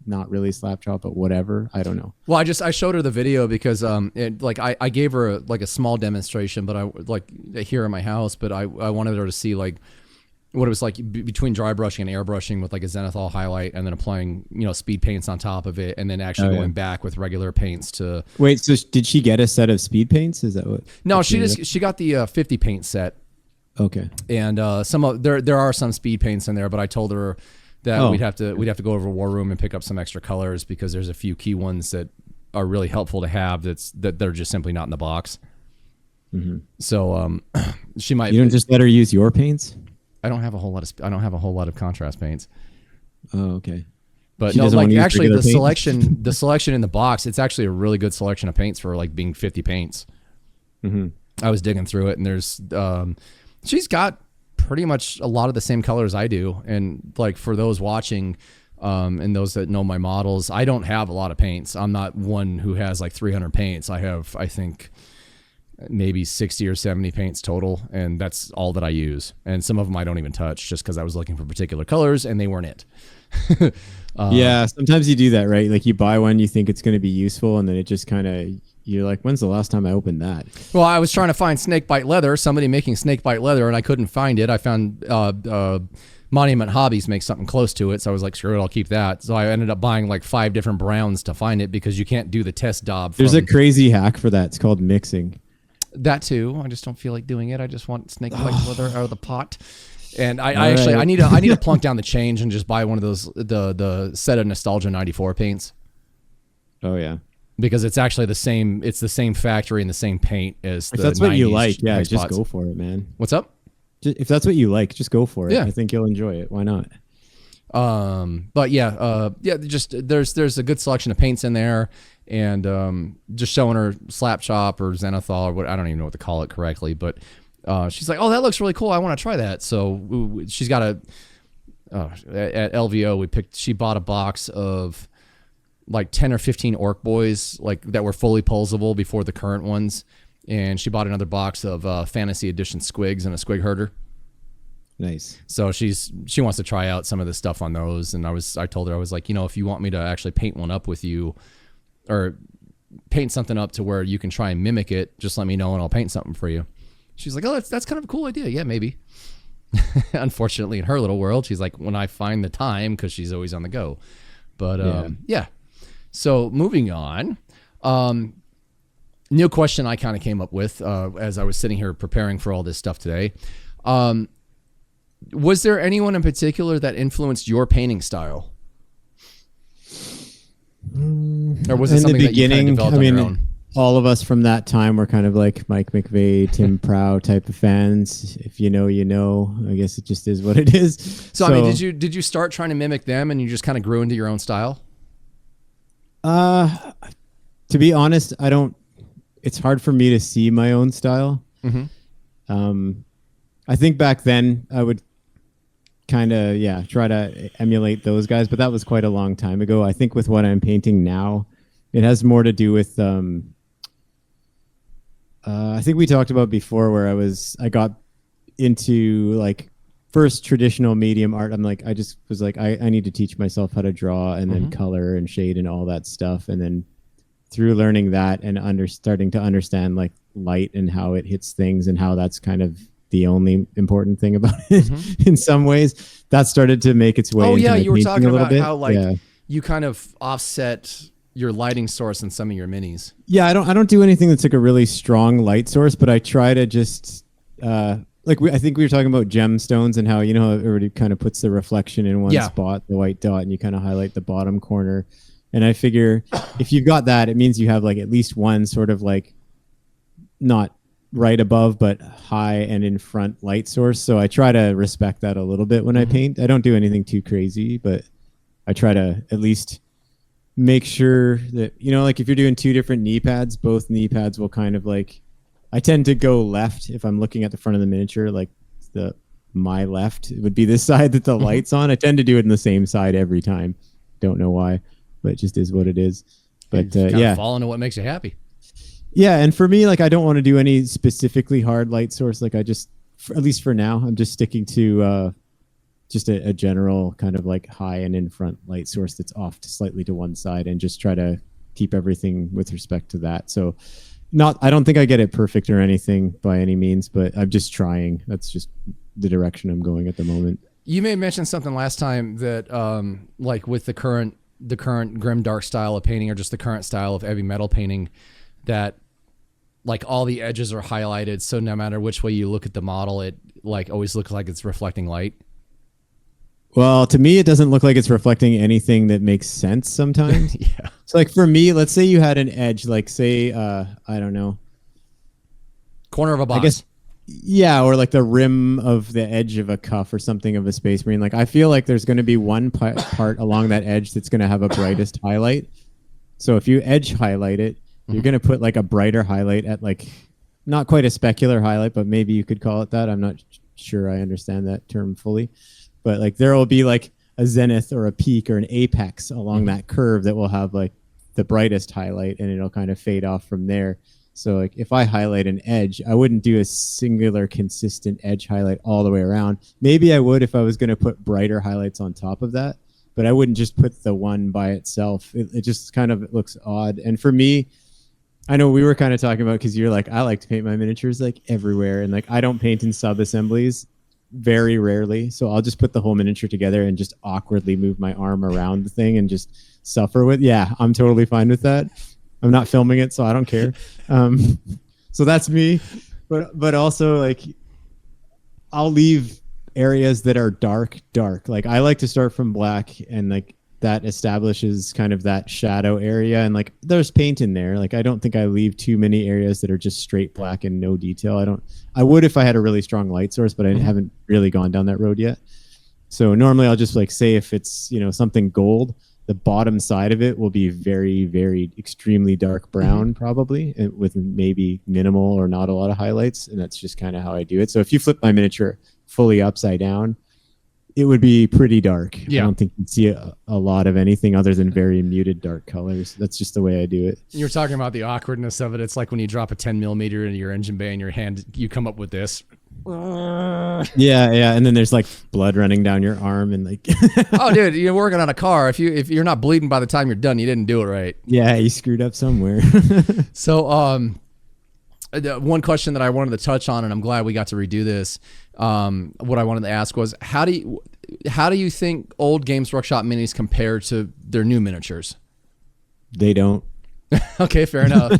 not really slap chop, but whatever. I don't know. Well, I showed her the video because I gave her a small demonstration, but I like here in my house, but I wanted her to see like what it was like between dry brushing and airbrushing with like a zenithal highlight, and then applying, speed paints on top of it, and then actually going back with regular paints to. Wait, so did she get a set of speed paints? Is that what? No, she got the 50 paint set. Okay. And there are some speed paints in there, but I told her that we'd have to go over War Room and pick up some extra colors, because there's a few key ones that are really helpful to have that they're just simply not in the box. Mm-hmm. So she might. You don't just let her use your paints? I don't have a whole lot of contrast paints. Oh, okay. But no, like actually the selection in the box, it's actually a really good selection of paints for like being 50 paints. Mm-hmm. I was digging through it, and there's she's got pretty much a lot of the same colors I do. And like for those watching, and those that know my models, I don't have a lot of paints. I'm not one who has like 300 paints. I have, I think, maybe 60 or 70 paints total, and that's all that I use. And some of them I don't even touch, just because I was looking for particular colors and they weren't it. Yeah, sometimes you do that, right? Like you buy one, you think it's going to be useful, and then it just kind of, you're like, when's the last time I opened that? Well, I was trying to find snakebite leather, somebody making snakebite leather, and I couldn't find it. I found Monument Hobbies makes something close to it, so I was like, screw it, I'll keep that. So I ended up buying like 5 different browns to find it, because you can't do the test daub. There's a crazy hack for that. It's called mixing. That too. I just don't feel like doing it. I just want snakebite leather out of the pot. And I need to plunk down the change and just buy one of those the set of Nostalgia 94 paints. Oh yeah. Because it's actually the same. It's the same factory and the same paint as the. If that's what you like, yeah, just go for it, man. What's up? If that's what you like, just go for it. Yeah. I think you'll enjoy it. Why not? But yeah, just there's a good selection of paints in there, and just showing her Slap Chop or Zenithal or what, I don't even know what to call it correctly, but she's like, oh, that looks really cool, I want to try that. So she's got at LVO she bought a box of like 10 or 15 Orc Boys, like that were fully pulsable before the current ones, and she bought another box of Fantasy Edition Squigs and a Squig Herder. Nice. So she wants to try out some of the stuff on those, and I told her, I was like, if you want me to actually paint one up with you, or paint something up to where you can try and mimic it, just let me know and I'll paint something for you. She's like, oh, that's kind of a cool idea. Yeah, maybe. Unfortunately, in her little world, she's like, when I find the time, because she's always on the go. But yeah. So moving on. New question I kind of came up with as I was sitting here preparing for all this stuff today. Was there anyone in particular that influenced your painting style? Or was it something that you kind of developed on your own? All of us from that time were kind of like Mike McVeigh, Tim Prow type of fans. If you know, you know. I guess it just is what it is. So I mean, did you start trying to mimic them, and you just kind of grew into your own style? To be honest, I don't. It's hard for me to see my own style. Mm-hmm. I think back then I would kind of try to emulate those guys, but that was quite a long time ago. I think with what I'm painting now, it has more to do with I think we talked about before where I got into like first traditional medium art. I just was like, I need to teach myself how to draw and then color and shade and all that stuff. And then through learning that and starting to understand like light and how it hits things and how that's kind of the only important thing about it in some ways, that started to make its way. Oh yeah, you were talking about how like you kind of offset your lighting source in some of your minis. Yeah, I don't do anything that's like a really strong light source, but I try to just I think we were talking about gemstones and how everybody kind of puts the reflection in one spot, the white dot, and you kind of highlight the bottom corner. And I figure if you've got that, it means you have like at least one sort of like not right above but high and in front light source. So I try to respect that a little bit when I paint. I don't do anything too crazy, but I try to at least make sure that like if you're doing 2 different knee pads, both knee pads will kind of like, I tend to go left if I'm looking at the front of the miniature, like my left would be this side that the light's on. I tend to do it in the same side every time. Don't know why, but it just is what it is. But fall into what makes you happy. Yeah, and for me, like I don't want to do any specifically hard light source. Like I just, at least for now, I'm just sticking to just a general kind of like high and in front light source that's off slightly to one side, and just try to keep everything with respect to that. So I don't think I get it perfect or anything by any means, but I'm just trying. That's just the direction I'm going at the moment. You may have mentioned something last time that, like with the current grim dark style of painting, or just the current style of heavy metal painting, that like all the edges are highlighted, so no matter which way you look at the model, it like always looks like it's reflecting light. Well, to me, it doesn't look like it's reflecting anything that makes sense sometimes. Yeah. So like for me, let's say you had an edge, like say, I don't know, Corner of a box. I guess, yeah, or like the rim of the edge of a cuff or something of a Space Marine. Like I feel like there's going to be one part along that edge that's going to have a brightest highlight. So if you edge highlight it, you're going to put like a brighter highlight at like, not quite a specular highlight, but maybe you could call it that. I'm not sure I understand that term fully, but like there will be like a zenith or a peak or an apex along that curve that will have like the brightest highlight, and it'll kind of fade off from there. So like if I highlight an edge, I wouldn't do a singular consistent edge highlight all the way around. Maybe I would if I was going to put brighter highlights on top of that, but I wouldn't just put the one by itself. It just kind of looks odd. And for me, I know we were kind of talking about, because you're like, I like to paint my miniatures like everywhere, and like I don't paint in sub-assemblies very rarely. So I'll just put the whole miniature together and just awkwardly move my arm around the thing and just suffer with. Yeah, I'm totally fine with that. I'm not filming it, so I don't care. So that's me. But also like I'll leave areas that are dark. Like I like to start from black, and like that establishes kind of that shadow area, and like there's paint in there. Like I don't think I leave too many areas that are just straight black and no detail. I would if I had a really strong light source, but I haven't really gone down that road yet. So normally I'll just like say if it's, you know, something gold, the bottom side of it will be very, very extremely dark brown, probably, with maybe minimal or not a lot of highlights. And that's just kind of how I do it. So if you flip my miniature fully upside down, it would be pretty dark. Yeah. I don't think you'd see a lot of anything other than very muted dark colors. That's just the way I do it. You're talking about the awkwardness of it. It's like when you drop a 10 millimeter into your engine bay in your hand, you come up with this. Yeah, and then there's like blood running down your arm, and like Oh dude, you're working on a car. If you're not bleeding by the time you're done, you didn't do it right. Yeah, you screwed up somewhere. So one question that I wanted to touch on, and I'm glad we got to redo this, what I wanted to ask was, how do you think old Games Workshop minis compare to their new miniatures? They don't. Okay, fair enough.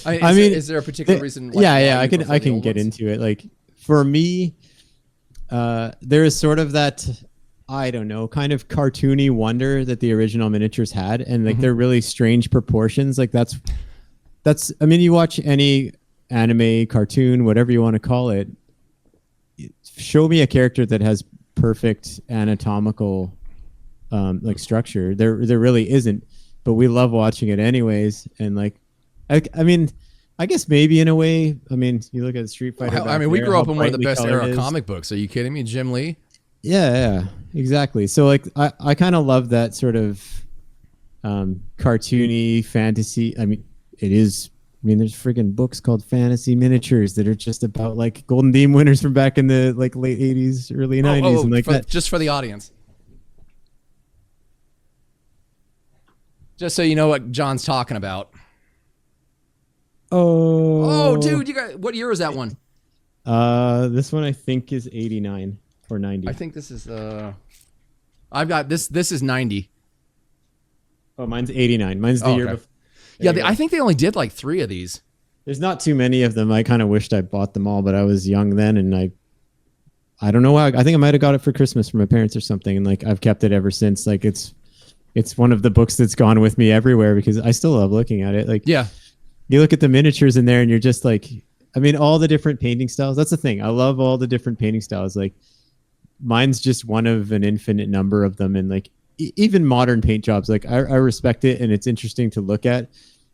I mean, is there a particular reason? Like, yeah, I can get into it. Like for me, there is sort of that, I don't know, kind of cartoony wonder that the original miniatures had, and like they're really strange proportions. Like that's. I mean, you watch any anime, cartoon, whatever you want to call it. Show me a character that has perfect anatomical like structure. There really isn't, but we love watching it anyways. And like I mean, I guess maybe in a way, I mean, you look at Street Fighter. I mean, we grew up in one of the best era comic books. Are you kidding me? Jim Lee? Yeah, exactly. So like I kind of love that sort of cartoony fantasy. I mean, it is. I mean, there's freaking books called fantasy miniatures that are just about like Golden Dean winners from back in the like late 80s, early 90s, and like that. Just for the audience. Just so you know what John's talking about. Oh, dude, you got, what year is that one? This one I think is 89 or 90. I think this is I've got this is 90. Oh, mine's 89. Mine's the year before. Yeah, I think they only did like 3 of these. There's not too many of them. I kind of wished I bought them all, but I was young then, and I don't know why. I think I might have got it for Christmas from my parents or something, and like I've kept it ever since. Like it's one of the books that's gone with me everywhere because I still love looking at it. Like yeah, you look at the miniatures in there, and you're just like, I mean, all the different painting styles. That's the thing. I love all the different painting styles. Like mine's just one of an infinite number of them, and like. Even modern paint jobs, like I respect it and it's interesting to look at.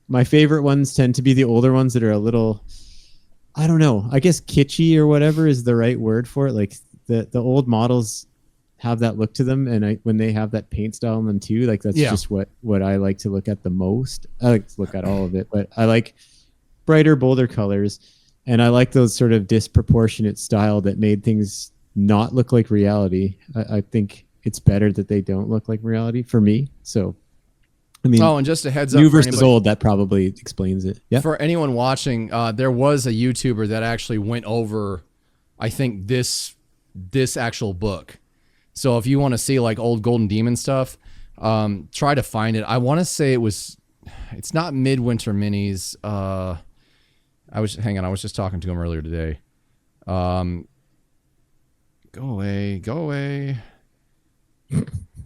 My favorite ones tend to be the older ones that are a little, I don't know, I guess kitschy or whatever is the right word for it. Like the old models have that look to them, and when they have that paint style on them too, like that's just what I like to look at the most. I like to look at all of it, but I like brighter, bolder colors, and I like those sort of disproportionate style that made things not look like reality. I think it's better that they don't look like reality for me. So, I mean, and just a heads up, new versus old, that probably explains it. Yeah. For anyone watching, there was a YouTuber that actually went over, I think this this actual book. So if you want to see like old Golden Demon stuff, try to find it. I want to say it's not Midwinter Minis. I was just talking to him earlier today. Go away.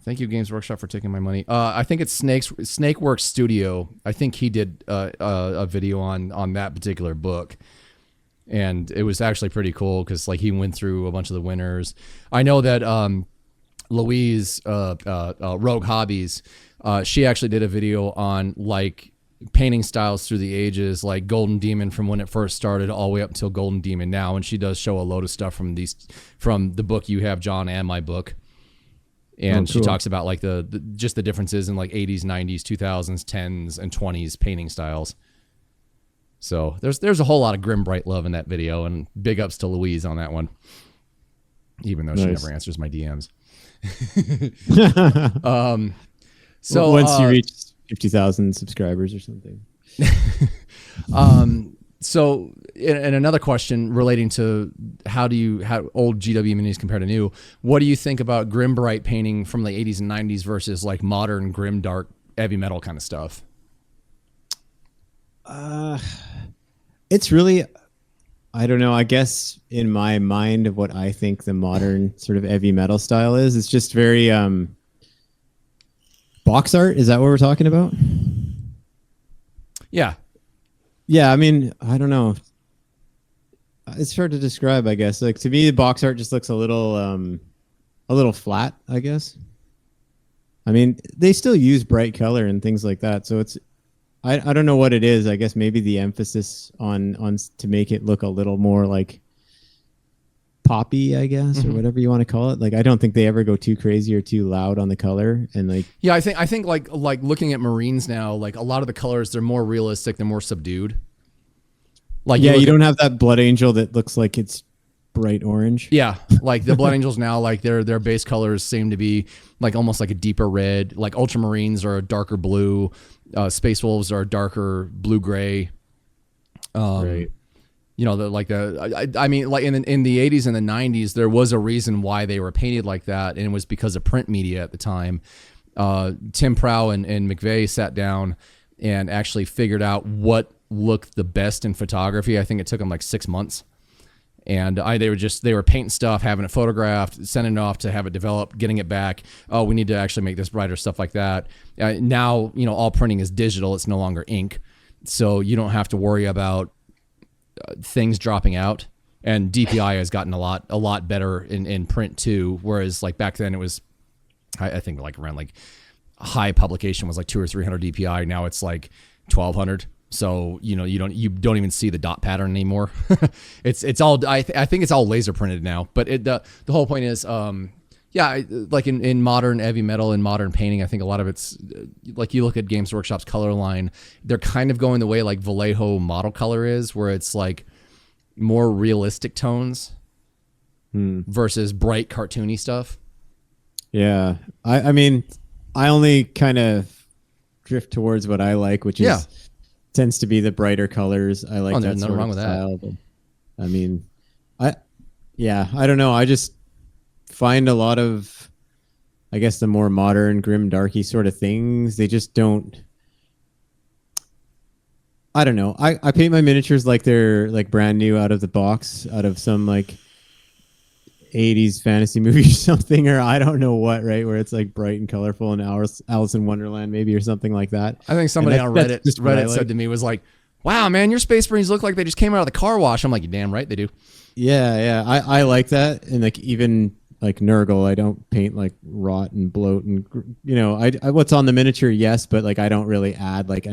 Thank you, Games Workshop, for taking my money. I think it's Snakeworks Studio. I think he did a video on that particular book, and it was actually pretty cool because like he went through a bunch of the winners. I know that Louise Rogue Hobbies, she actually did a video on like painting styles through the ages, like Golden Demon from when it first started all the way up until Golden Demon now, and she does show a load of stuff from the book you have, John, and my book. And she talks about like just the differences in like 80s, 90s, 2000s, 10s, and 20s painting styles. So there's a whole lot of Grim Bright love in that video, and big ups to Louise on that one, even though she never answers my DMs. So once you reach 50,000 subscribers or something. So, and another question relating to how old GW minis compare to new, what do you think about Grim Bright painting from the 80s and 90s versus like modern grim dark heavy metal kind of stuff? It's really, I don't know, I guess in my mind of what I think the modern sort of heavy metal style is, it's just very box art. Is that what we're talking about? Yeah. Yeah, I mean, I don't know. It's hard to describe, I guess. Like to me, the box art just looks a little flat, I guess. I mean, they still use bright color and things like that, so it's I don't know what it is. I guess maybe the emphasis on to make it look a little more like poppy, I guess, or whatever you want to call it. Like I don't think they ever go too crazy or too loud on the color, and like yeah, I think like looking at Marines now, like a lot of the colors, they're more realistic, they're more subdued. Like yeah, you don't have that Blood Angel that looks like it's bright orange. Yeah, like the Blood Angels now, like their base colors seem to be like almost like a deeper red. Like Ultramarines are a darker blue, Space Wolves are a darker blue gray. Right. You know, I mean, like in the 80s and the 90s, there was a reason why they were painted like that, and it was because of print media at the time. Tim Prow and McVeigh sat down and actually figured out what looked the best in photography. I think it took them like 6 months. And they were painting stuff, having it photographed, sending it off to have it developed, getting it back. Oh, we need to actually make this brighter, stuff like that. Now, you know, all printing is digital. It's no longer ink. So you don't have to worry about things dropping out. And DPI has gotten a lot better in print too. Whereas like back then it was, I think like around like high publication was like 200 or 300 DPI. Now it's like 1200. So, you know, you don't even see the dot pattern anymore. It's all, I think it's all laser printed now, but the whole point is, yeah, like in modern heavy metal and modern painting, I think a lot of it's like you look at Games Workshop's color line, they're kind of going the way like Vallejo model color is, where it's like more realistic tones versus bright cartoony stuff. Yeah. I mean, I only kind of drift towards what I like, which is tends to be the brighter colors. I like that sort of style. But, I mean, I don't know. I just find a lot of, I guess, the more modern, grim, darky sort of things, they just don't. I don't know. I paint my miniatures like they're like brand new out of the box, out of some like 80s fantasy movie or something, or I don't know what, right? Where it's like bright and colorful and Alice in Wonderland maybe, or something like that. I think somebody on Reddit said to me, was like, wow, man, your Space Marines look like they just came out of the car wash. I'm like, you're damn right they do. Yeah. I like that. And like even like Nurgle, I don't paint like rot and bloat and, you know, I what's on the miniature, yes, but like I don't really add like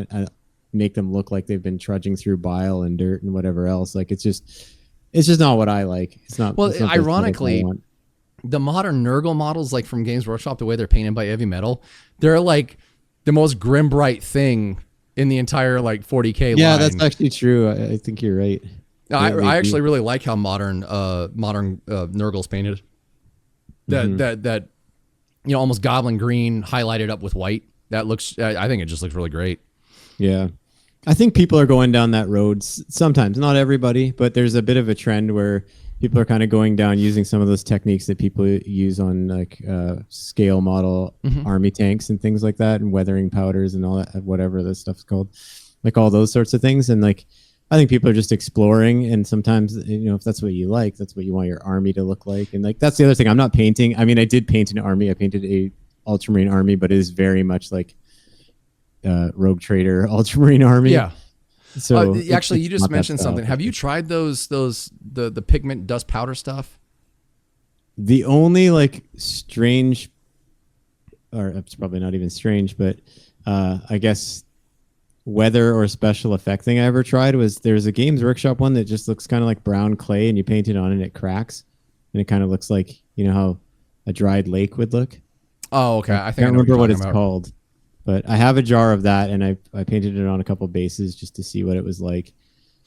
make them look like they've been trudging through bile and dirt and whatever else. Like it's just not what I like. It's not. Well, it's not ironically, the modern Nurgle models, like from Games Workshop, the way they're painted by Heavy Metal, they're like the most grim bright thing in the entire like 40K line. Yeah, that's actually true. I think you're right. I actually really like how modern Nurgle's painted. That you know, almost goblin green highlighted up with white. That looks. I think it just looks really great. Yeah. I think people are going down that road sometimes, not everybody, but there's a bit of a trend where people are kind of going down using some of those techniques that people use on like scale model army tanks and things like that, and weathering powders and all that, whatever this stuff's called, like all those sorts of things. And like, I think people are just exploring, and sometimes, you know, if that's what you like, that's what you want your army to look like. And like, that's the other thing. I'm not painting. I mean, I did paint an army. I painted a Ultramarine army, but it is very much like Rogue Trader Ultramarine army. Yeah. So actually, you just mentioned something. Have you tried the pigment dust powder stuff? The only like strange, or it's probably not even strange, but I guess weather or special effect thing I ever tried was there's a Games Workshop one that just looks kind of like brown clay, and you paint it on and it cracks, and it kind of looks like, you know, how a dried lake would look. Oh, okay. I can't remember what it's called. But I have a jar of that, and I painted it on a couple bases just to see what it was like.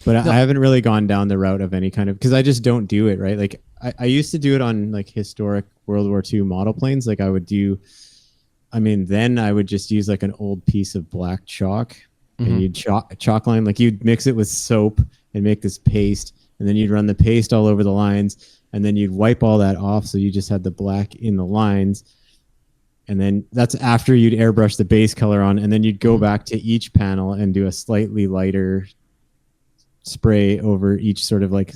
But I haven't really gone down the route of any kind of, because I just don't do it, right? Like I used to do it on like historic World War II model planes. Like I would do, I mean, then I would just use like an old piece of black chalk, and you'd chalk line, like you'd mix it with soap and make this paste, and then you'd run the paste all over the lines, and then you'd wipe all that off, so you just had the black in the lines. And then that's after you'd airbrush the base color on, and then you'd go back to each panel and do a slightly lighter spray over each sort of like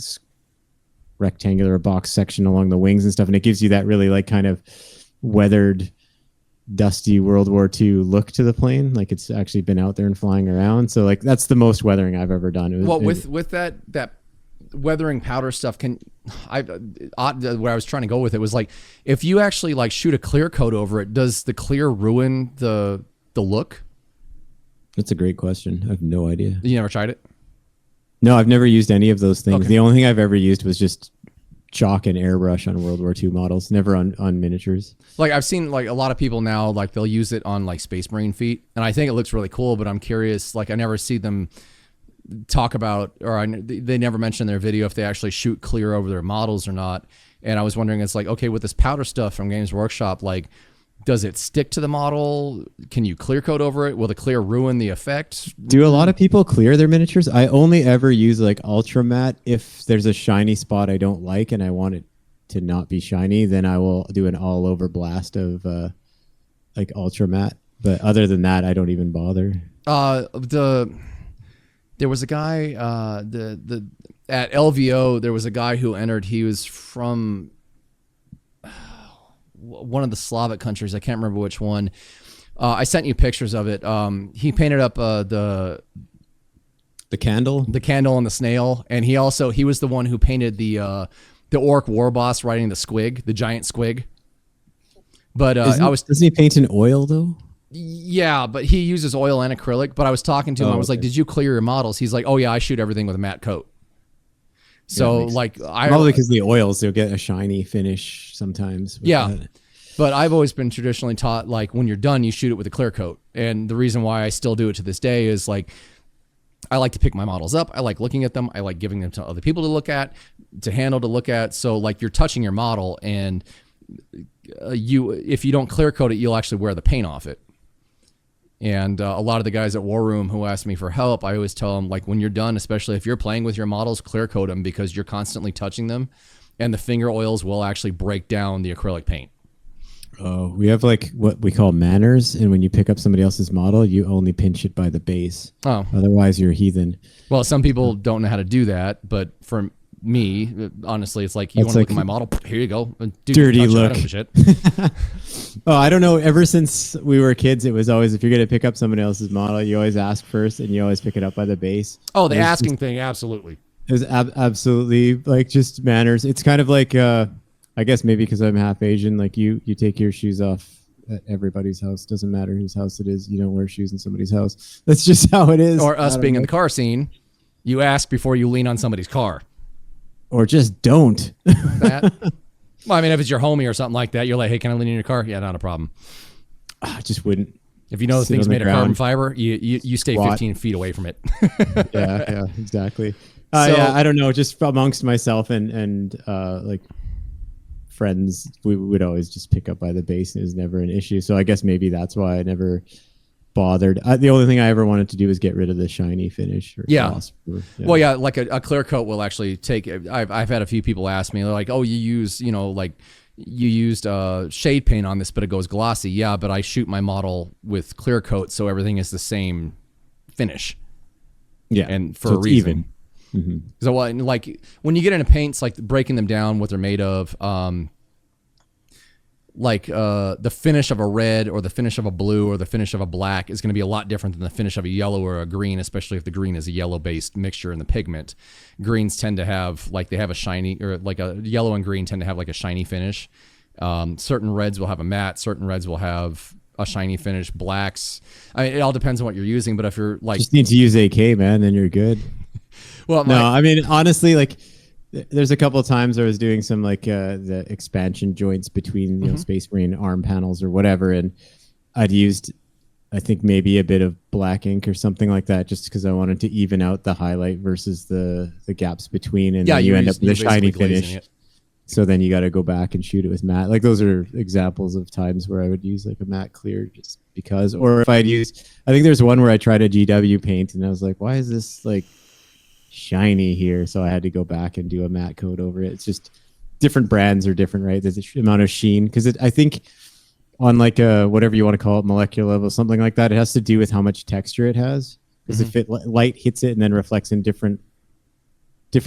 rectangular box section along the wings and stuff. And it gives you that really like kind of weathered, dusty World War II look to the plane. Like it's actually been out there and flying around. So like that's the most weathering I've ever done. With that weathering powder stuff, where I was trying to go with it was like, if you actually like shoot a clear coat over it, does the clear ruin the look? That's a great question. I have no idea. You never tried it? No, I've never used any of those things. Okay. The only thing I've ever used was just chalk and airbrush on World War II models, never on miniatures. Like I've seen like a lot of people now, like they'll use it on like Space Marine feet, and I think it looks really cool, but I'm curious, like I never see them talk about, or they never mention in their video if they actually shoot clear over their models or not. And I was wondering, it's like, okay, with this powder stuff from Games Workshop, like, does it stick to the model? Can you clear coat over it? Will the clear ruin the effect? Do a lot of people clear their miniatures? I only ever use like ultra matte if there's a shiny spot I don't like and I want it to not be shiny, then I will do an all over blast of like ultra matte. But other than that, I don't even bother. There was a guy at LVO. There was a guy who entered. He was from one of the Slavic countries. I can't remember which one. I sent you pictures of it. He painted up the candle, and the snail, and he was the one who painted the orc war boss riding the squig, the giant squig. But doesn't he paint in oil though? Yeah, but he uses oil and acrylic. But I was talking to him. I was like, "Did you clear your models?" He's like, "Oh yeah, I shoot everything with a matte coat." So probably because the oils, they'll get a shiny finish sometimes. Yeah, but I've always been traditionally taught like when you're done, you shoot it with a clear coat. And the reason why I still do it to this day is like I like to pick my models up. I like looking at them. I like giving them to other people to look at, to handle, to look at. So like you're touching your model, and if you don't clear coat it, you'll actually wear the paint off it. And a lot of the guys at War Room who ask me for help, I always tell them, like, when you're done, especially if you're playing with your models, clear coat them because you're constantly touching them, and the finger oils will actually break down the acrylic paint. Oh, we have like what we call manners, and when you pick up somebody else's model, you only pinch it by the base. Oh, otherwise you're a heathen. Well, some people don't know how to do that, but for me, honestly, it's like, you want to look at my model? Here you go. Dude, dirty look. Shit. Oh, I don't know. Ever since we were kids, it was always, if you're going to pick up somebody else's model, you always ask first, and you always pick it up by the base. Oh, the asking thing, absolutely. It was absolutely like just manners. It's kind of like, I guess maybe because I'm half Asian, like you take your shoes off at everybody's house. Doesn't matter whose house it is. You don't wear shoes in somebody's house. That's just how it is. Or us being in the car scene, you ask before you lean on somebody's car. Or just don't. That. Well, I mean, if it's your homie or something like that, you're like, hey, can I lean in your car? Yeah, not a problem. I just wouldn't. If you know the thing's made of carbon fiber, you stay 15 feet away from it. yeah, exactly. Yeah, I don't know. Just amongst myself and like friends, we would always just pick up by the base. It was never an issue. So I guess maybe that's why I never bothered. The only thing I ever wanted to do was get rid of the shiny finish. Or Yeah. gloss. Well, yeah, like a clear coat will actually take. I've had a few people ask me, they're like, "Oh, you use like you used shade paint on this, but it goes glossy." Yeah, but I shoot my model with clear coat, so everything is the same finish. Yeah, and for so a reason. Even. Mm-hmm. So like when you get into paints, like breaking them down, what they're made of. Like the finish of a red or the finish of a blue or the finish of a black is going to be a lot different than the finish of a yellow or a green, especially if the green is a yellow-based mixture in the pigment. Greens tend to have they have a shiny, or like a yellow and green tend to have like a shiny finish. Certain reds will have a matte. Certain reds will have a shiny finish. Blacks, I mean, it all depends on what you're using. But if you're like, just need to use AK, man, then you're good. Well, no, I mean honestly, like. There's a couple of times I was doing some like the expansion joints between Space Marine arm panels or whatever, and I'd used I think maybe a bit of black ink or something like that, just because I wanted to even out the highlight versus the gaps between, and then you end up with a shiny finish. So then you got to go back and shoot it with matte. Like those are examples of times where I would use like a matte clear just because, or if I'd use, I think there's one where I tried a GW paint and I was like, why is this like shiny here? So I had to go back and do a matte coat over it. It's just different brands are different, right? There's an amount of sheen, because I think on like a whatever you want to call it, molecular level, something like that, it has to do with how much texture it has. Because if light hits it and then reflects in different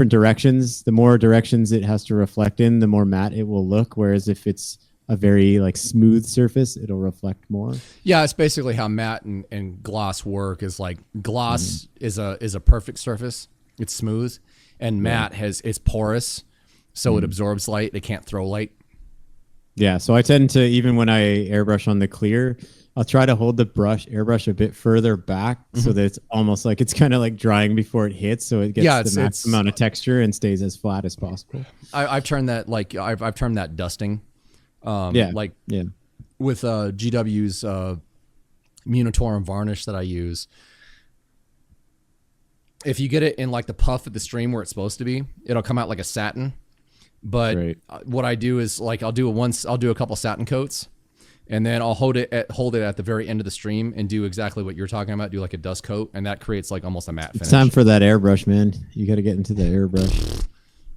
directions, the more directions it has to reflect in, the more matte it will look. Whereas if it's a very like smooth surface, it'll reflect more. Yeah, it's basically how matte and gloss work. Is like gloss is a perfect surface. It's smooth, and matte is porous, so it absorbs light. It can't throw light. Yeah, so I tend to, even when I airbrush on the clear, I'll try to hold the airbrush a bit further back so that it's almost like it's kind of like drying before it hits, so it gets the max amount of texture and stays as flat as possible. I've turned that I've termed that dusting. With GW's Munitorum varnish that I use. If you get it in like the puff of the stream where it's supposed to be, it'll come out like a satin. But what I do is like I'll do a couple satin coats, and then I'll hold it at the very end of the stream and do exactly what you're talking about. Do like a dust coat, and that creates like almost a matte finish. It's time for that airbrush, man. You got to get into the airbrush.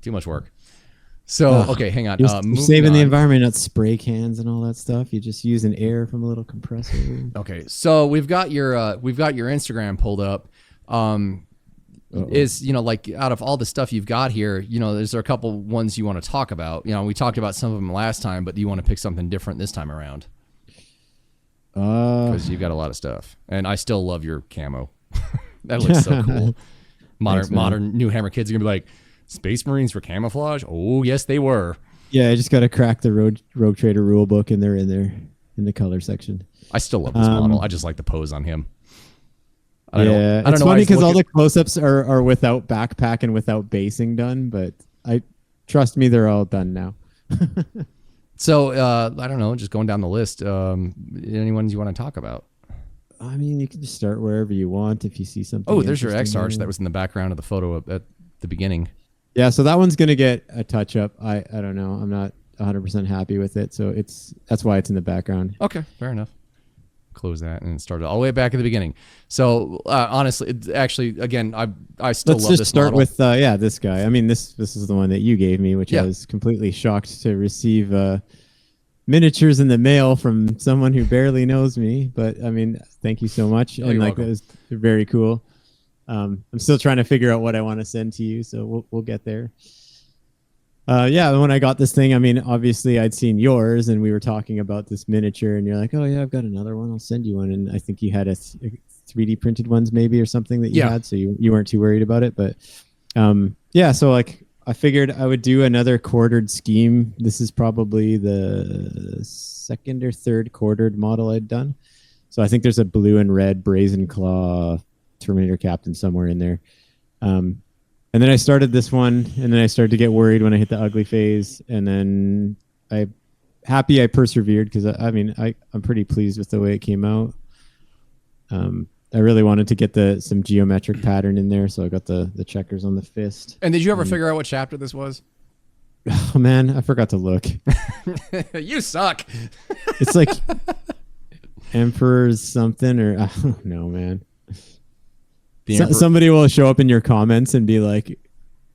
Too much work. So okay, hang on. You're saving the environment, not spray cans and all that stuff. You just use an air from a little compressor. Okay, so we've got your Instagram pulled up. Is like out of all the stuff you've got here, is there a couple ones you want to talk about? We talked about some of them last time, but do you want to pick something different this time around? Because you've got a lot of stuff, and I still love your camo. That looks so cool. Modern new Hammer kids are gonna be like, Space Marines for camouflage? Oh yes, they were. Yeah, I just got to crack the Rogue Trader rule book, and they're in there in the color section. I still love this model. I just like the pose on him. It's funny because all the close-ups are without backpack and without basing done, but trust me, they're all done now. So I don't know, just going down the list, any ones you want to talk about? I mean, you can just start wherever you want if you see something. Oh, there's your X-Arch that was in the background of the photo at the beginning. Yeah, so that one's going to get a touch-up. I don't know. I'm not 100% happy with it, so that's why it's in the background. Okay, fair enough. Close that and start all the way back at the beginning. So honestly, actually, again, I still love this model. Let's just start with this guy. I mean, this is the one that you gave me, which I was completely shocked to receive miniatures in the mail from someone who barely knows me. But I mean, thank you so much, and like that was very cool. I'm still trying to figure out what I want to send to you, so we'll get there. When I got this thing, I mean, obviously I'd seen yours and we were talking about this miniature and you're like, oh yeah, I've got another one. I'll send you one. And I think you had a 3D printed ones maybe or something that you had. So you weren't too worried about it. But so like I figured I would do another quartered scheme. This is probably the second or third quartered model I'd done. So I think there's a blue and red Brazen Claw Terminator Captain somewhere in there. And then I started this one, and then I started to get worried when I hit the ugly phase. And then I persevered because I'm pretty pleased with the way it came out. I really wanted to get some geometric pattern in there, so I got the checkers on the fist. And did you ever figure out what chapter this was? Oh man, I forgot to look. You suck. It's like Emperor's something, or I don't know, man. Somebody will show up in your comments and be like,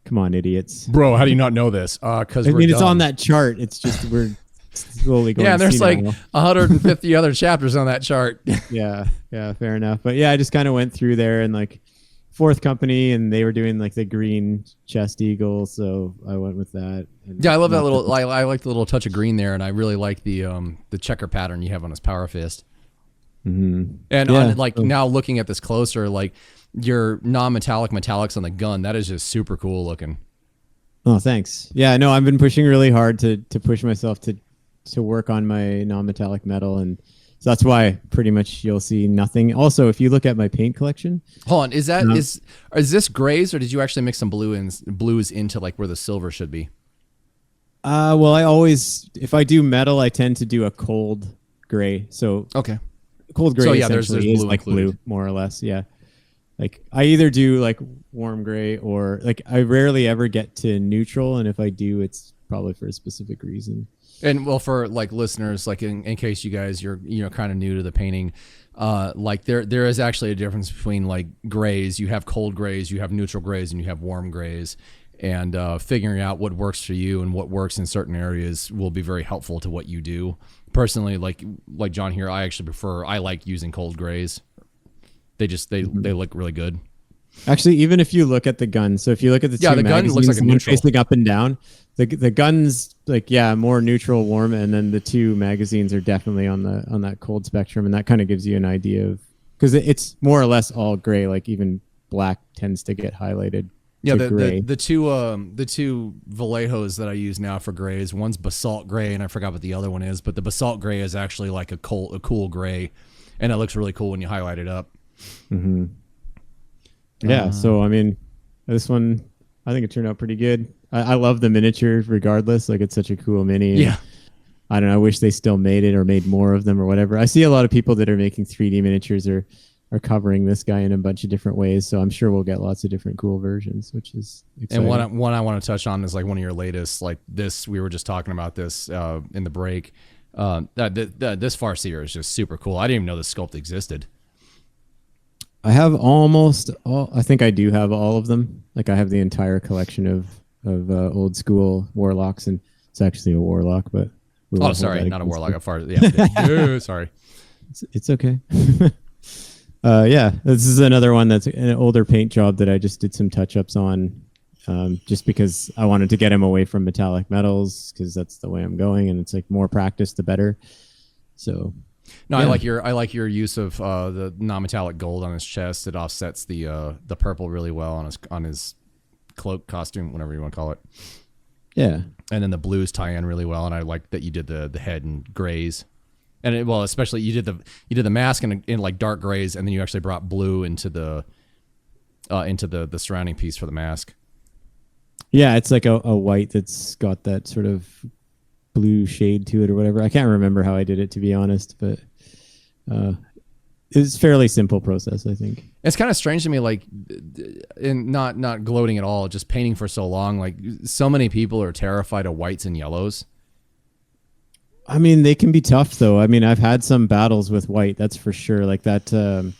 come on, idiots. Bro, how do you not know this? Because it's on that chart. It's just we're slowly going. Yeah, and there's like 150 other chapters on that chart. yeah, fair enough. But yeah, I just kind of went through there and like Fourth Company, and they were doing like the green chest eagle, so I went with that. And yeah, I love that little. I like the little touch of green there, and I really like the checker pattern you have on his power fist. Mm-hmm. And now looking at this closer, like your non-metallic metallics on the gun, that is just super cool looking. Oh, thanks. Yeah, no, I've been pushing really hard to push myself to work on my non-metallic metal, and so that's why pretty much you'll see nothing. Also, if you look at my paint collection, hold on, is this grays, or did you actually mix some blues into like where the silver should be? Well, I always, if I do metal, I tend to do a cold gray. So okay, cold gray. So yeah, there's blue like blue, more or less. Yeah. Like I either do like warm gray or like I rarely ever get to neutral, and if I do, it's probably for a specific reason. And well, for like listeners, like in case you guys you're kind of new to the painting, like there is actually a difference between like grays. You have cold grays, you have neutral grays, and you have warm grays. And figuring out what works for you and what works in certain areas will be very helpful to what you do. Personally, like John here, I like using cold grays. They look really good. Actually, even if you look at the gun, so if you look at the the gun looks like a neutral facing up and down. The gun's like more neutral, warm, and then the two magazines are definitely on that cold spectrum, and that kind of gives you an idea of, because it's more or less all gray. Like even black tends to get highlighted. Yeah, the two Vallejos that I use now for grays, one's basalt gray, and I forgot what the other one is, but the basalt gray is actually like a cool gray, and it looks really cool when you highlight it up. Mm-hmm. Yeah, so I mean, this one, I think it turned out pretty good. I love the miniature regardless. Like, it's such a cool mini. Yeah. I don't know. I wish they still made it or made more of them or whatever. I see a lot of people that are making 3D miniatures are covering this guy in a bunch of different ways. So I'm sure we'll get lots of different cool versions, which is exciting. And one I want to touch on is like one of your latest, like this, we were just talking about this in the break. This Farseer is just super cool. I didn't even know this sculpt existed. I have almost all. I think I do have all of them. Like I have the entire collection of old school warlocks, and it's actually a warlock, but sorry, not a warlock. Yeah, sorry. It's okay. Yeah, this is another one that's an older paint job that I just did some touch ups on, just because I wanted to get him away from metallic metals, because that's the way I'm going, and it's like more practice the better. So. No, yeah. I like your use of the non-metallic gold on his chest. It offsets the purple really well on his cloak costume, whatever you want to call it. Yeah, and then the blues tie in really well, and I like that you did the head in grays, and especially you did the mask in like dark grays, and then you actually brought blue into the surrounding piece for the mask. Yeah, it's like a white that's got that sort of blue shade to it or whatever. I can't remember how I did it, to be honest, but it's a fairly simple process, I think. It's kind of strange to me, like, in not gloating at all, just painting for so long. Like, so many people are terrified of whites and yellows. I mean, they can be tough, though. I mean, I've had some battles with white, that's for sure. Like that, the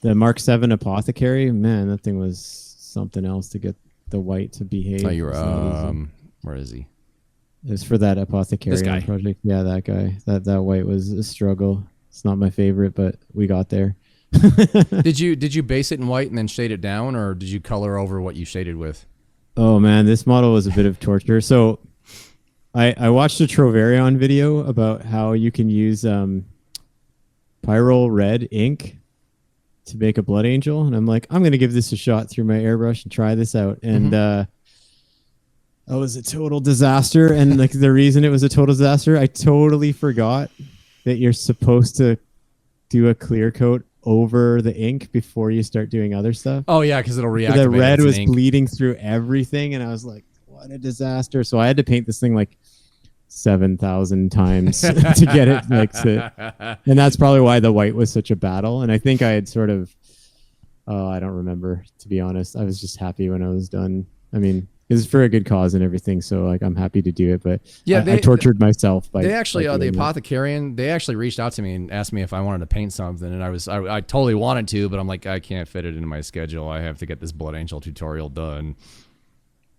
Mark 7 Apothecary, man, that thing was something else to get the white to behave. Oh, you're where is he? It was for that Apothecary project. Yeah, that guy. That white was a struggle. It's not my favorite, but we got there. Did you base it in white and then shade it down, or did you color over what you shaded with? Oh man, this model was a bit of torture. So I watched a Trovarion video about how you can use Pyrrole red ink to make a blood angel, and I'm like, I'm gonna give this a shot through my airbrush and try this out. And that was a total disaster. And like the reason it was a total disaster, I totally forgot that you're supposed to do a clear coat over the ink before you start doing other stuff. Oh yeah, because it'll reactivate. The red was bleeding through everything, and I was like, what a disaster. So I had to paint this thing like 7,000 times to get it and that's probably why the white was such a battle. And I think I had sort of I don't remember, to be honest. I was just happy when I was done. I mean, It's for a good cause and everything. So like, I'm happy to do it, but Yeah, I tortured myself by. They actually, by the doing that. Apothecarian, they actually reached out to me and asked me if I wanted to paint something, and I totally wanted to, but I'm like, I can't fit it into my schedule. I have to get this Blood Angel tutorial done.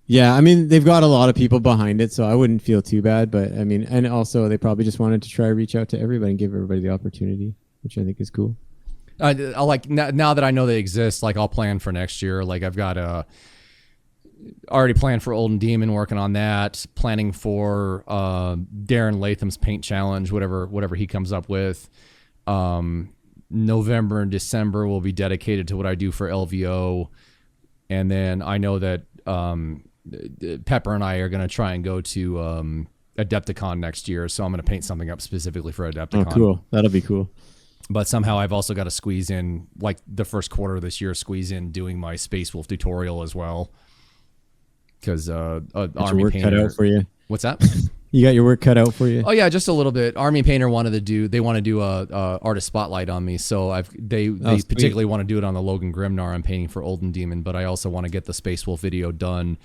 Yeah, I mean, they've got a lot of people behind it, so I wouldn't feel too bad. But I mean, and also they probably just wanted to reach out to everybody and give everybody the opportunity, which I think is cool. I like now that I know they exist, like I'll plan for next year. Like I've got already planned for Olden Demon, working on that, planning for Darren Latham's paint challenge, whatever he comes up with. November and December will be dedicated to what I do for LVO, and then I know that Pepper and I are going to try and go to Adepticon next year, so I'm going to paint something up specifically for Adepticon. Oh, cool! That'll be cool. But somehow I've also got to squeeze in, like the first quarter of this year, doing my Space Wolf tutorial as well. Because Army work Painter, cut out for you. What's that? You got your work cut out for you. Oh yeah, just a little bit. Army Painter want to do a artist spotlight on me, so they particularly want to do it on the Logan Grimnar I'm painting for Olden Demon, but I also want to get the Space Wolf video done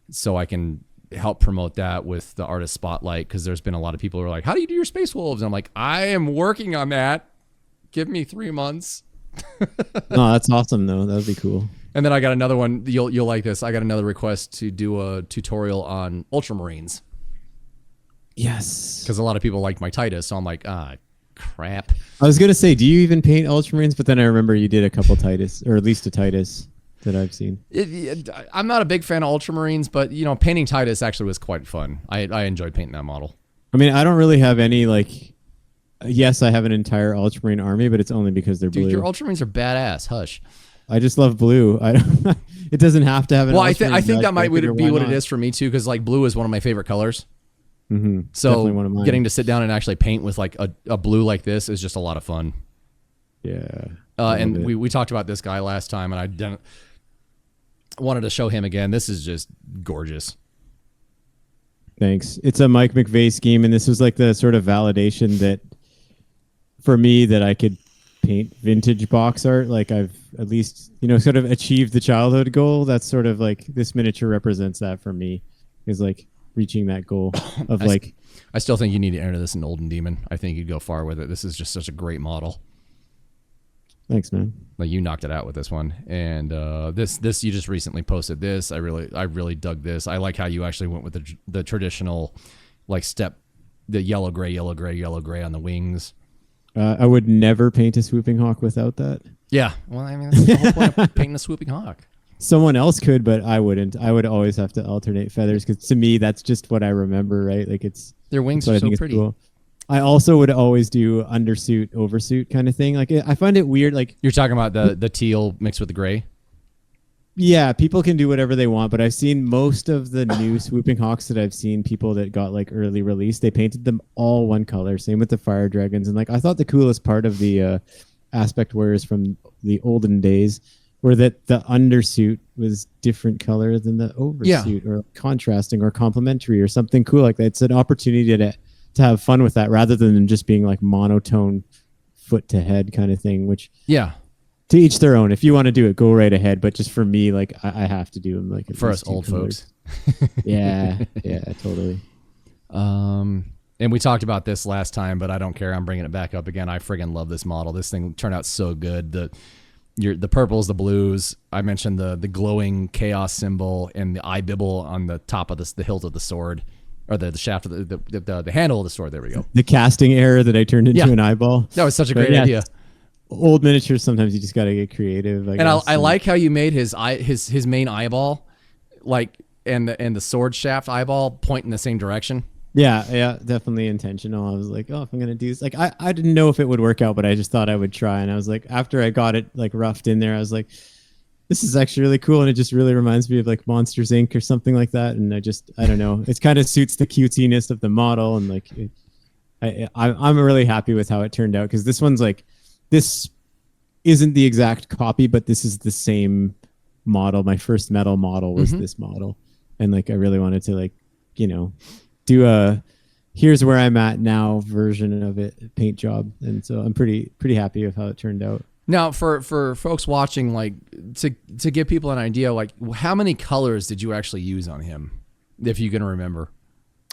so I can help promote that with the artist spotlight, because there's been a lot of people who are like, how do you do your Space Wolves? And I'm like, I am working on that. Give me 3 months. No, that's awesome though. That would be cool. And then I got another one. You'll like this. I got another request to do a tutorial on Ultramarines. Yes. Because a lot of people like my Titus, so I'm like, crap. I was gonna say, do you even paint Ultramarines? But then I remember you did a couple Titus, or at least a Titus that I've seen. I'm not a big fan of Ultramarines, but painting Titus actually was quite fun. I enjoyed painting that model. I mean, I don't really have any like. Yes, I have an entire Ultramarine army, but it's only because they're blue. Dude, your Ultramarines are badass. Hush. I just love blue. I don't. It doesn't have to have an. Well, I think that might be what it is for me too, because like blue is one of my favorite colors. Mm-hmm. So one of mine. Getting to sit down and actually paint with like a blue like this is just a lot of fun. Yeah. And we talked about this guy last time, and I wanted to show him again. This is just gorgeous. Thanks. It's a Mike McVeigh scheme, and this was like the sort of validation that for me that I could paint vintage box art. Like I've at least, sort of achieved the childhood goal. That's sort of like this miniature represents that for me, is like reaching that goal of I still think you need to enter this in Olden Demon. I think you'd go far with it. This is just such a great model. Thanks, man. Like you knocked it out with this one. And this you just recently posted this. I really dug this. I like how you actually went with the traditional like the yellow gray on the wings. I would never paint a swooping hawk without that. Yeah. Well, I mean, that's the whole point of painting a swooping hawk. Someone else could, but I wouldn't. I would always have to alternate feathers, because to me, that's just what I remember, right? Like their wings are so pretty. Cool. I also would always do undersuit, oversuit kind of thing. Like I find it weird. Like you're talking about the teal mixed with the gray. Yeah, people can do whatever they want, but I've seen most of the new swooping hawks that I've seen, people that got like early release, they painted them all one color. Same with the fire dragons. And like I thought the coolest part of the aspect warriors from the olden days were that the undersuit was different color than the oversuit, or contrasting or complementary or something cool like that. It's an opportunity to have fun with that rather than just being like monotone foot to head kind of thing, which to each their own. If you want to do it, go right ahead. But just for me, like I have to do them like for us old folks. yeah, totally. And we talked about this last time, but I don't care. I'm bringing it back up again. I friggin' love this model. This thing turned out so good. The purples, the blues. I mentioned the glowing chaos symbol and the eye bibble on the top of the hilt of the sword, or the shaft of the handle of the sword. There we go. The casting error that I turned into an eyeball. That was such a great idea. Old miniatures, sometimes you just got to get creative. I like how you made his main eyeball, like and the sword shaft eyeball point in the same direction. Yeah, definitely intentional. I was like, if I'm gonna do this, like I didn't know if it would work out, but I just thought I would try. And I was like, after I got it like roughed in there, I was like, this is actually really cool, and it just really reminds me of like Monsters Inc. or something like that. And I don't know, it kind of suits the cutesiness of the model, and like I'm really happy with how it turned out, because this one's like, this isn't the exact copy, but this is the same model. My first metal model was this model, and like I really wanted to like, do a here's where I'm at now version of it paint job, and so I'm pretty happy with how it turned out. Now, for folks watching, like to give people an idea, like how many colors did you actually use on him, if you can remember?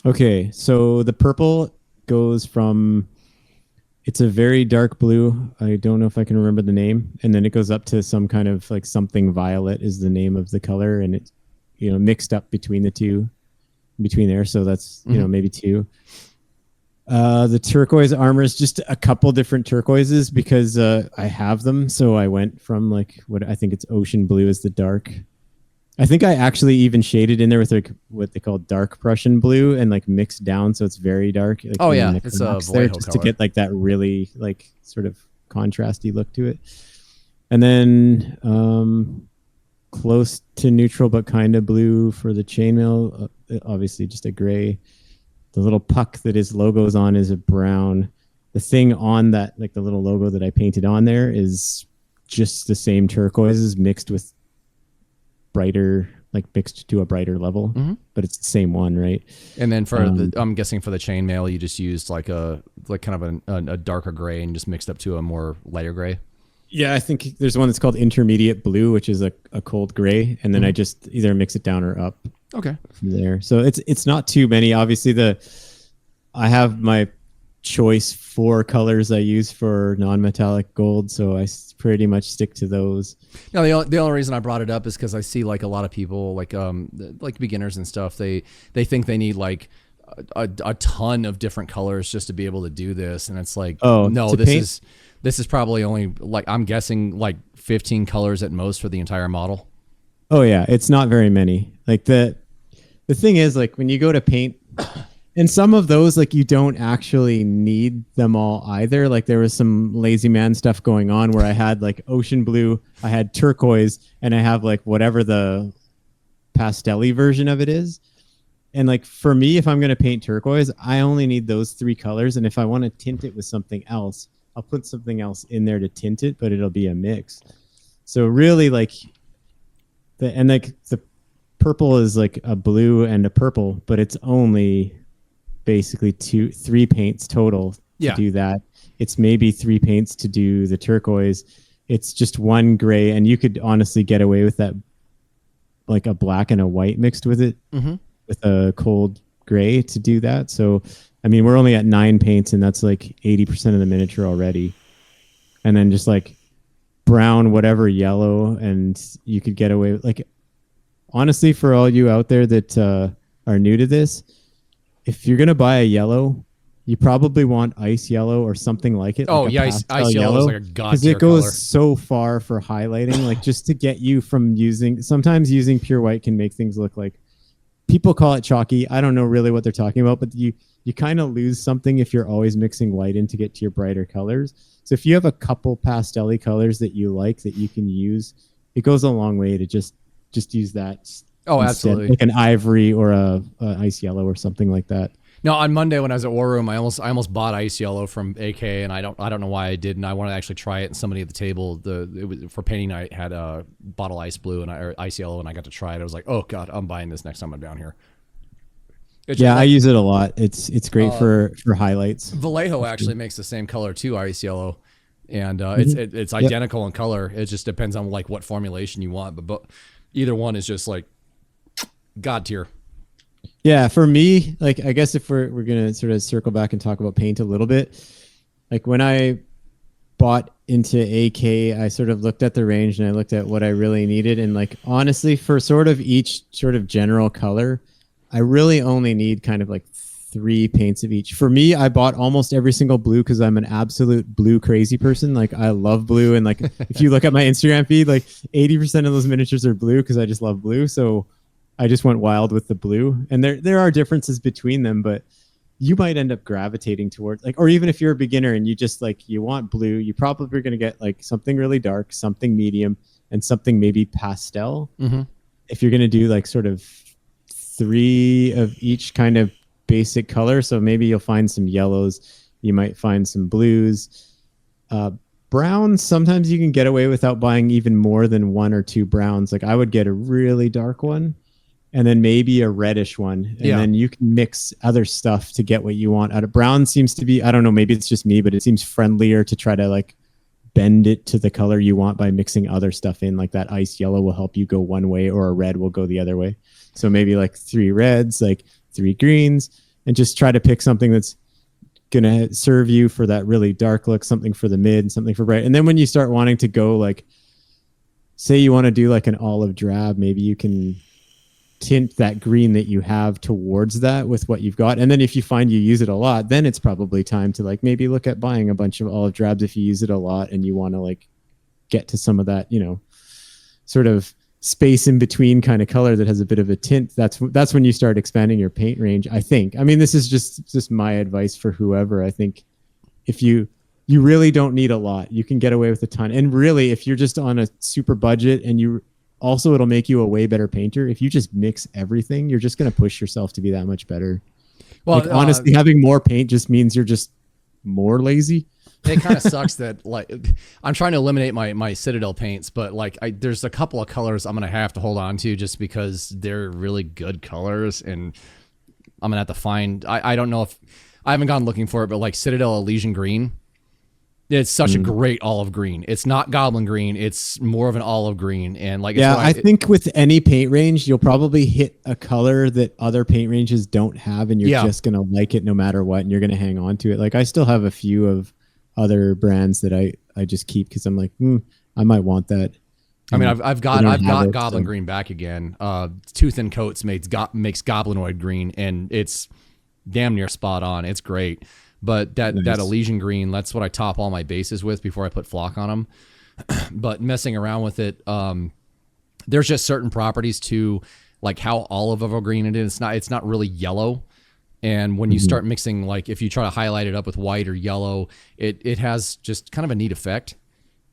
Okay, so the purple goes from, it's a very dark blue. I don't know if I can remember the name, and then it goes up to some kind of like something violet is the name of the color, and it's mixed up between the two, between there. So that's maybe two. The turquoise armor is just a couple different turquoises because I have them. So I went from like what I think it's ocean blue is the dark. I think I actually even shaded in there with like what they call dark Prussian blue and like mixed down so it's very dark. Like, It's a Vallejo just color to get like that really like sort of contrasty look to it. And then close to neutral but kind of blue for the chainmail. Obviously, just a gray. The little puck that his logo is on is a brown. The thing on that, like the little logo that I painted on there, is just the same turquoises mixed with brighter, like mixed to a brighter level, but it's the same one, right? And then for I'm guessing for the chainmail, you just used like kind of a darker gray and just mixed up to a more lighter gray. Yeah, I think there's one that's called intermediate blue, which is a cold gray, and then I just either mix it down or up. Okay. From there, so it's not too many. Obviously, I have my choice 4 colors I use for non-metallic gold, so I pretty much stick to those. No, the only reason I brought it up is because I see like a lot of people like beginners and stuff. They think they need like a ton of different colors just to be able to do this, and it's like, no, this is probably only like, I'm guessing like 15 colors at most for the entire model. Oh yeah, it's not very many. Like the thing is, like when you go to paint, and some of those, like you don't actually need them all either. Like there was some lazy man stuff going on where I had like ocean blue, I had turquoise, and I have like whatever the pastel-y version of it is. And like for me, if I'm going to paint turquoise, I only need those 3 colors. And if I want to tint it with something else, I'll put something else in there to tint it, but it'll be a mix. So really like the purple is like a blue and a purple, but it's only basically 3 paints total to do that. It's maybe 3 paints to do the turquoise. It's just 1 gray, and you could honestly get away with that, like a black and a white mixed with it, with a cold gray to do that. So, I mean, we're only at 9 paints, and that's like 80% of the miniature already. And then just like brown, whatever yellow, and you could get away with, like, honestly, for all you out there that are new to this, if you're going to buy a yellow, you probably want ice yellow or something like it. Oh, like yeah, ice yellow is like a god tier because it goes color. so far for highlighting, like just to get you from sometimes using pure white can make things look like, people call it chalky. I don't know really what they're talking about, but you kind of lose something if you're always mixing white in to get to your brighter colors. So if you have a couple pastel-y colors that you like that you can use, it goes a long way to just use that. Oh, absolutely. Like an ivory or a ice yellow or something like that. No, on Monday when I was at War Room, I almost bought ice yellow from AK, and I don't know why I didn't. I wanted to actually try it, and somebody at the table, it was for painting night, had a bottle ice blue or ice yellow, and I got to try it. I was like, oh god, I'm buying this next time I'm down here. I use it a lot. It's great for highlights. Vallejo actually makes the same color too, ice yellow, and it's identical in color. It just depends on like what formulation you want, but either one is just like god tier. Yeah, for me, like I guess if we're gonna sort of circle back and talk about paint a little bit, like when I bought into AK, I sort of looked at the range and I looked at what I really needed, and like honestly, for sort of each sort of general color, I really only need kind of like 3 paints of each. For me, I bought almost every single blue because I'm an absolute blue crazy person. Like I love blue, and like if you look at my Instagram feed, like 80% of those miniatures are blue because I just love blue. So I just went wild with the blue, and there are differences between them, but you might end up gravitating towards like, or even if you're a beginner and you just like, you want blue, you probably are going to get like something really dark, something medium, and something maybe pastel. If you're going to do like sort of 3 of each kind of basic color. So maybe you'll find some yellows, you might find some blues, browns. Sometimes you can get away without buying even more than 1 or 2 browns. Like I would get a really dark one, and then maybe a reddish one. And then you can mix other stuff to get what you want out of brown. Seems to be, I don't know, maybe it's just me, but it seems friendlier to try to like bend it to the color you want by mixing other stuff in. Like that ice yellow will help you go one way, or a red will go the other way. So maybe like 3 reds, like 3 greens, and just try to pick something that's going to serve you for that really dark look, something for the mid, something for bright. And then when you start wanting to go, like, say you want to do like an olive drab, maybe you can tint that green that you have towards that with what you've got. And then if you find you use it a lot, then it's probably time to like maybe look at buying a bunch of olive drabs if you use it a lot and you want to like get to some of that, you know, sort of space in between kind of color that has a bit of a tint. That's when you start expanding your paint range, I think. I mean, this is just my advice for whoever. I think if you really don't need a lot, you can get away with a ton. And really, if you're just on a super budget, and you also, it'll make you a way better painter. If you just mix everything, you're just going to push yourself to be that much better. Well, like, honestly, having more paint just means you're just more lazy. It kind of sucks that, like, I'm trying to eliminate my Citadel paints, but like there's a couple of colors I'm going to have to hold on to just because they're really good colors, and I'm going to have to find, I don't know if, I haven't gone looking for it, but like Citadel Elysian Green, it's such a great olive green. It's not goblin green. It's more of an olive green. And like, yeah, I think with any paint range, you'll probably hit a color that other paint ranges don't have, and you're just going to like it no matter what, and you're going to hang on to it. Like, I still have a few of other brands that I just keep because I'm like, I might want that. I mean, I've got Goblin Green back again. Tooth and Coats makes Goblinoid Green, and it's damn near spot on. It's great. But that Elysian Green, that's what I top all my bases with before I put flock on them. But messing around with it, there's just certain properties to like how olive of a green it is. It's not really yellow. And when you start mixing, like if you try to highlight it up with white or yellow, it has just kind of a neat effect,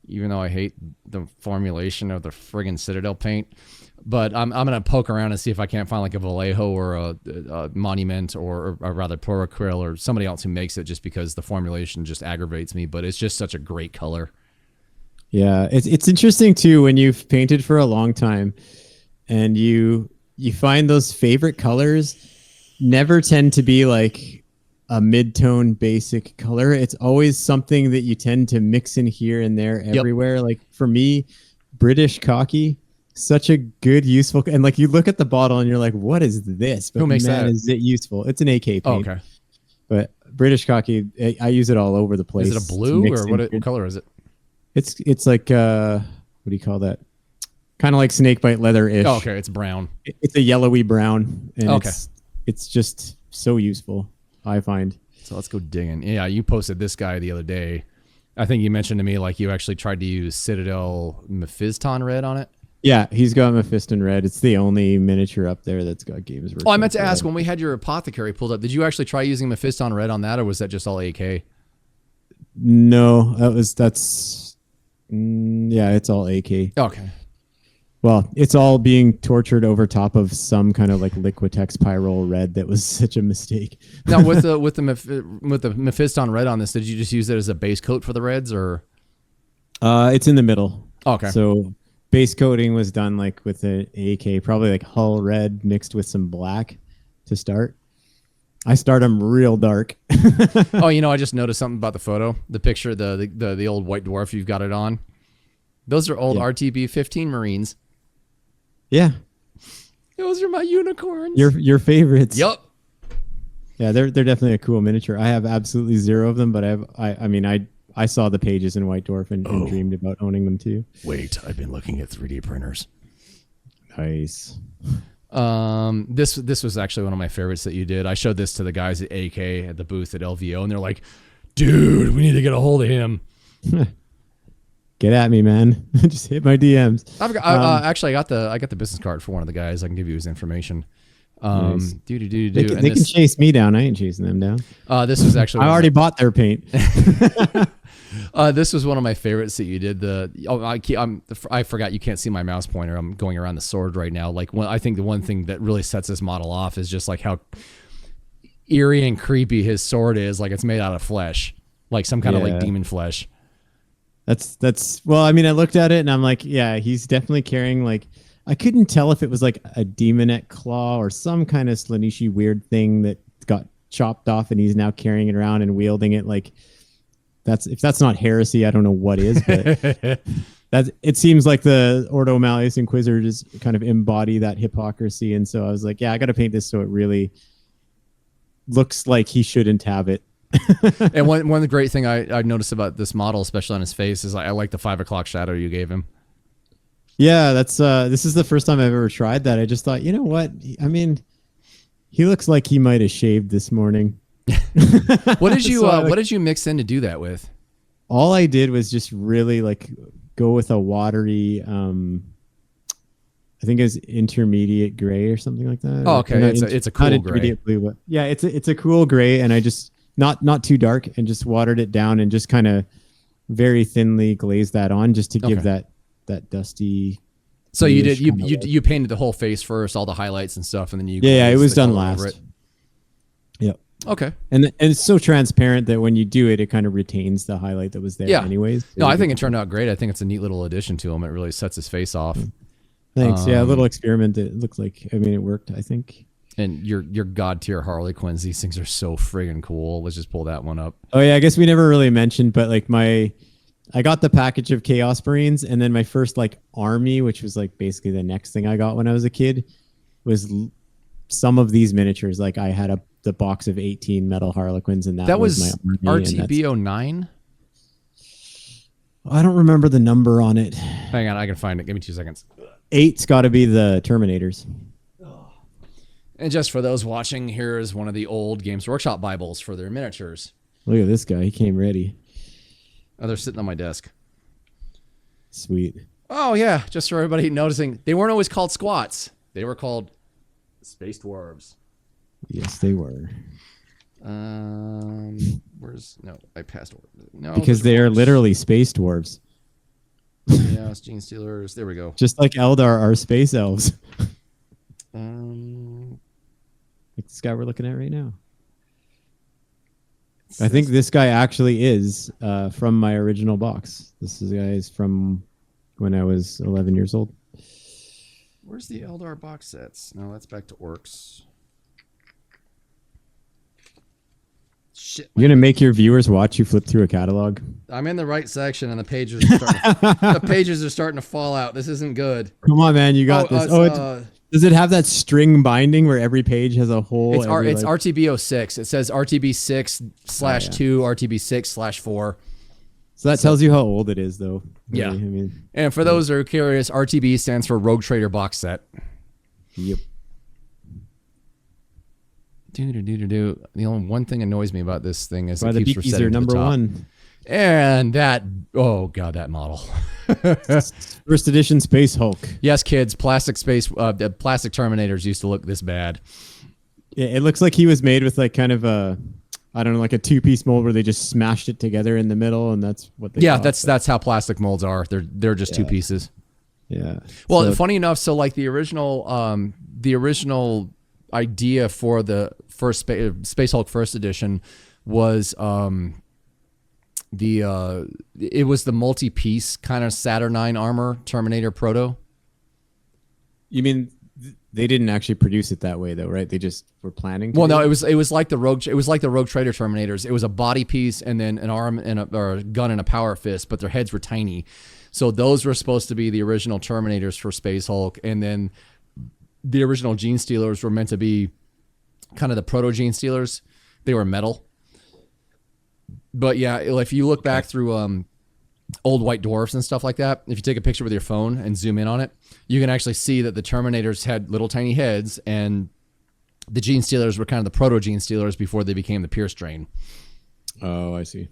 even though I hate the formulation of the friggin' Citadel paint. But I'm going to poke around and see if I can't find like a Vallejo or a Monument or rather Poracryl or somebody else who makes it, just because the formulation just aggravates me. But it's just such a great color. Yeah, it's interesting too when you've painted for a long time and you find those favorite colors never tend to be like a mid-tone basic color. It's always something that you tend to mix in here and there everywhere. Yep. Like for me, British Cocky, such a good, useful, and like you look at the bottle and you're like, what is this? But who makes that? Is it useful? It's an AK paint. Oh, okay. But British Cocky, I use it all over the place. Is it a blue or what color is it? It's like, what do you call that? Kind of like snakebite leather-ish. Oh, okay. It's brown. It's a yellowy brown. And it's just so useful, I find. So let's go digging. Yeah, you posted this guy the other day. I think you mentioned to me like you actually tried to use Citadel Mephiston red on it. Yeah, he's got Mephiston red. It's the only miniature up there that's got Games Workshop. Oh, I meant to ask, when we had your apothecary pulled up, did you actually try using Mephiston red on that, or was that just all AK? No, it's all AK. Okay. Well, it's all being tortured over top of some kind of like Liquitex Pyrrole red that was such a mistake. Now, with the Mephiston red on this, did you just use it as a base coat for the reds, or? It's in the middle. Okay. So base coating was done like with an AK, probably like hull red mixed with some black to start. I start them real dark. Oh, I just noticed something about the photo, the picture, the old white dwarf you've got it on. Those are old RTB 15 Marines. Yeah. Those are my unicorns. Your favorites. Yep. Yeah, they're definitely a cool miniature. I have absolutely zero of them, but I saw the pages in White Dwarf and dreamed about owning them too. Wait, I've been looking at 3D printers. Nice. This was actually one of my favorites that you did. I showed this to the guys at AK at the booth at LVO, and they're like, dude, we need to get a hold of him. Get at me, man. Just hit my DMs. Actually, I got the business card for one of the guys. I can give you his information. Nice. They can chase me down. I ain't chasing them down. This was actually I already bought their paint. This was one of my favorites that you did. I forgot you can't see my mouse pointer. I'm going around the sword right now. Like, I think the one thing that really sets this model off is just like how eerie and creepy his sword is. Like, it's made out of flesh, like some kind of like demon flesh. That's well, I mean, I looked at it and I'm like, yeah, he's definitely carrying like, I couldn't tell if it was like a demonette claw or some kind of Slanishi weird thing that got chopped off and he's now carrying it around and wielding it like that's not heresy, I don't know what is. But it seems like the Ordo Malleus Inquisitor just kind of embody that hypocrisy. And so I was like, yeah, I got to paint this so it really looks like he shouldn't have it. And one of the great thing I noticed about this model, especially on his face, is I like the 5 o'clock shadow you gave him. Yeah, that's this is the first time I've ever tried that. I just thought, you know what? I mean, he looks like he might have shaved this morning. What did you what did you mix in to do that with? All I did was just really like go with a watery, I think it's intermediate gray or something like that. Oh, okay. It's a cool gray. Blue, but yeah, it's a cool gray, and I just not too dark, and just watered it down and just kind of very thinly glazed that on just to give that dusty. So you painted the whole face first, all the highlights and stuff, and then you it was done last. Yep. Okay. And it's so transparent that when you do it, it kind of retains the highlight that was there anyways. No, I think it turned out great. I think it's a neat little addition to him. It really sets his face off. Thanks. Yeah, a little experiment. It looks like, I mean, it worked, I think. And your god tier Harley Quinns, these things are so friggin' cool. Let's just pull that one up. Oh yeah, I guess we never really mentioned, but like I got the package of Chaos Marines, and then my first like army, which was like basically the next thing I got when I was a kid, was some of these miniatures. Like I had the box of 18 metal Harlequins, and that was my army, RTB09. I don't remember the number on it. Hang on, I can find it. Give me 2 seconds. 8's got to be the Terminators. And just for those watching, here is one of the old Games Workshop Bibles for their miniatures. Look at this guy. He came ready. Oh, they're sitting on my desk. Sweet. Oh, yeah. Just for everybody noticing, they weren't always called squats. They were called Space Dwarves. Yes, they were. I passed over. No, because they are literally space dwarves. Yeah, it's Gene Stealers. There we go. Just like Eldar are space elves. Like this guy we're looking at right now. I think this guy actually is from my original box. This guy is from when I was 11 years old. Where's the Eldar box sets? No, that's back to Orcs. Shit. You're gonna make your viewers watch you flip through a catalog? I'm in the right section, and the pages are starting to fall out. This isn't good. Come on, man, you got this. Does it have that string binding where every page has a hole? It's RTB06. It says RTB6/2, RTB6/4. So that tells you how old it is, though. Yeah. I mean, and for those who are curious, RTB stands for Rogue Trader Box Set. Yep. The only one thing annoys me about this thing is it keeps resetting to the top. #1. And that, oh god, that model. First edition Space Hulk. Yes, kids, plastic Terminators used to look this bad. Yeah, it looks like he was made with like kind of a, I don't know, like a 2-piece mold where they just smashed it together in the middle, and that's what they. Yeah, that's how plastic molds are. They're just 2 pieces. Yeah. Well, funny enough, so like the original idea for the first Space Hulk First Edition was it was the multi-piece kind of Saturnine armor Terminator proto. You mean they didn't actually produce it that way though, right? They just were planning to. Well, no, it was like the Rogue Trader Terminators. It was a body piece and then an arm and a gun and a power fist, but their heads were tiny. So those were supposed to be the original Terminators for Space Hulk, and then the original Gene Stealers were meant to be kind of the proto Gene Stealers. They were metal. But yeah, if you look back through old white dwarfs and stuff like that, if you take a picture with your phone and zoom in on it, you can actually see that the Terminators had little tiny heads, and the Gene Stealers were kind of the proto Gene Stealers before they became the Pierce strain. Oh, I see.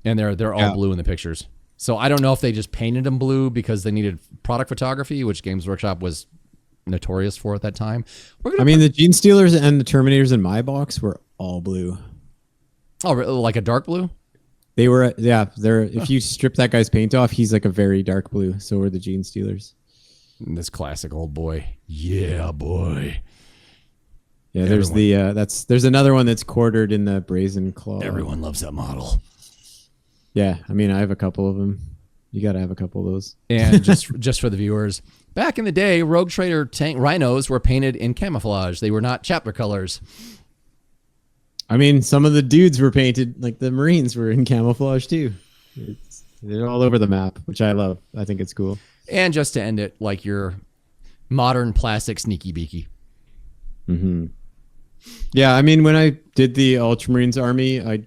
And they're all blue in the pictures. So I don't know if they just painted them blue because they needed product photography, which Games Workshop was notorious for at that time. The Gene Stealers and the Terminators in my box were all blue. Oh, like a dark blue? They were, yeah. If you strip that guy's paint off, he's like a very dark blue. So were the Gene Stealers. This classic old boy. Yeah, boy. Yeah, there's there's another one that's quartered in the Brazen Claw. Everyone loves that model. Yeah, I mean, I have a couple of them. You got to have a couple of those. And just for the viewers, back in the day, Rogue Trader tank rhinos were painted in camouflage. They were not chapter colors. I mean, some of the dudes were painted, like the Marines were in camouflage too. They're all over the map, which I love. I think it's cool. And just to end it, like your modern plastic sneaky beaky. Mm-hmm. Yeah, I mean, when I did the Ultramarines Army, I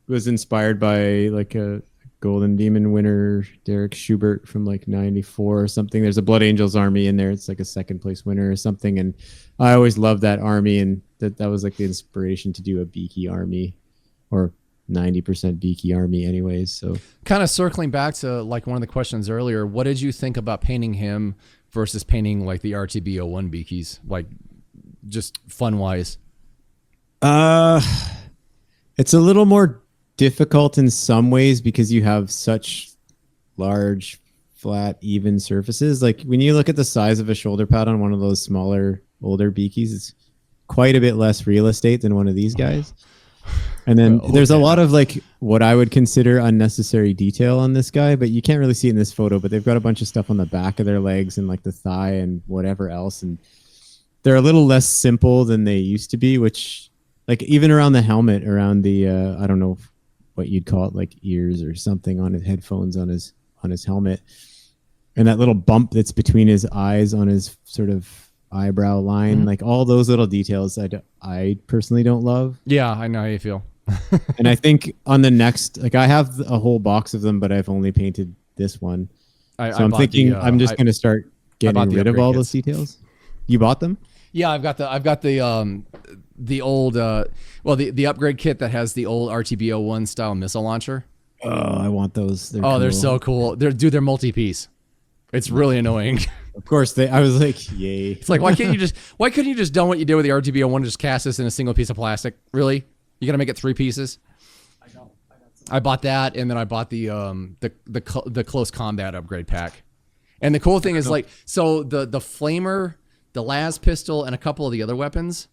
was inspired by like a Golden Demon winner, Derek Schubert from like 94 or something. There's a Blood Angels Army in there. It's like a second place winner or something. And I always loved that army. And that was like the inspiration to do a beaky army, or 90% beaky army anyways. So kind of circling back to like one of the questions earlier, what did you think about painting him versus painting like the RTB01 beakies? Like just fun wise. It's a little more difficult in some ways because you have such large, flat, even surfaces. Like when you look at the size of a shoulder pad on one of those smaller, older beakies, it's quite a bit less real estate than one of these guys. And then there's a lot of like what I would consider unnecessary detail on this guy, but you can't really see it in this photo, but they've got a bunch of stuff on the back of their legs and like the thigh and whatever else. And they're a little less simple than they used to be, which like even around the helmet, around the, I don't know what you'd call it, like ears or something on his headphones on his helmet. And that little bump that's between his eyes on his sort of eyebrow line, like all those little details I personally don't love. Yeah, I know how you feel. And I think on the next, like I have a whole box of them, but I've only painted this one. I'm thinking I'm just going to start getting rid of all those details. You bought them? Yeah, I've got the old the upgrade kit that has the old RTB01 style missile launcher. Oh, I want those. They're so cool. They're multi-piece. It's really annoying. Of course, I was like, yay. It's like, why couldn't you just done what you did with the RTB01 and just cast this in a single piece of plastic? Really? You gotta make it 3 pieces? I bought that, and then I bought the close combat upgrade pack. And the cool thing is like, so the flamer, the las pistol, and a couple of the other weapons.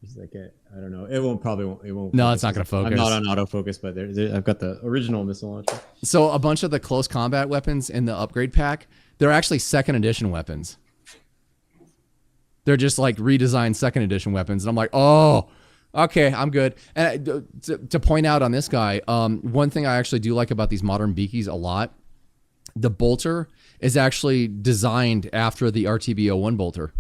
It's like I don't know. It won't. No, it's not going to focus. I'm not on autofocus, but I've got the original missile launcher. So a bunch of the close combat weapons in the upgrade pack, they're actually second edition weapons. They're just like redesigned second edition weapons, and I'm like, oh, okay, I'm good. And to point out on this guy, one thing I actually do like about these modern beakies a lot, the bolter is actually designed after the RTB01 bolter.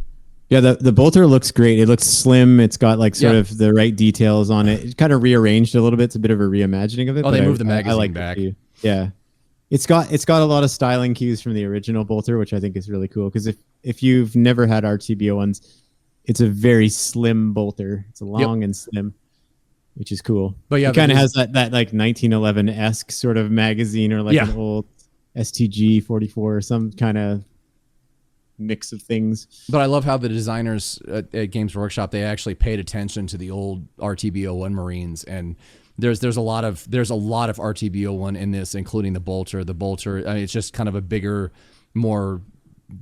Yeah, the bolter looks great. It looks slim. It's got like sort of the right details on it. It's kind of rearranged a little bit. It's a bit of a reimagining of it. Oh, they moved the magazine back. Yeah, it's got a lot of styling cues from the original bolter, which I think is really cool. Because if you've never had RTB01s, it's a very slim bolter. It's long and slim, which is cool. But yeah, it kind of has that like 1911-esque sort of magazine, or like an old STG 44 or some kind of mix of things. But I love how the designers at Games Workshop, they actually paid attention to the old RTB01 Marines, and there's a lot of RTB01 in this, including the bolter. I mean, it's just kind of a bigger, more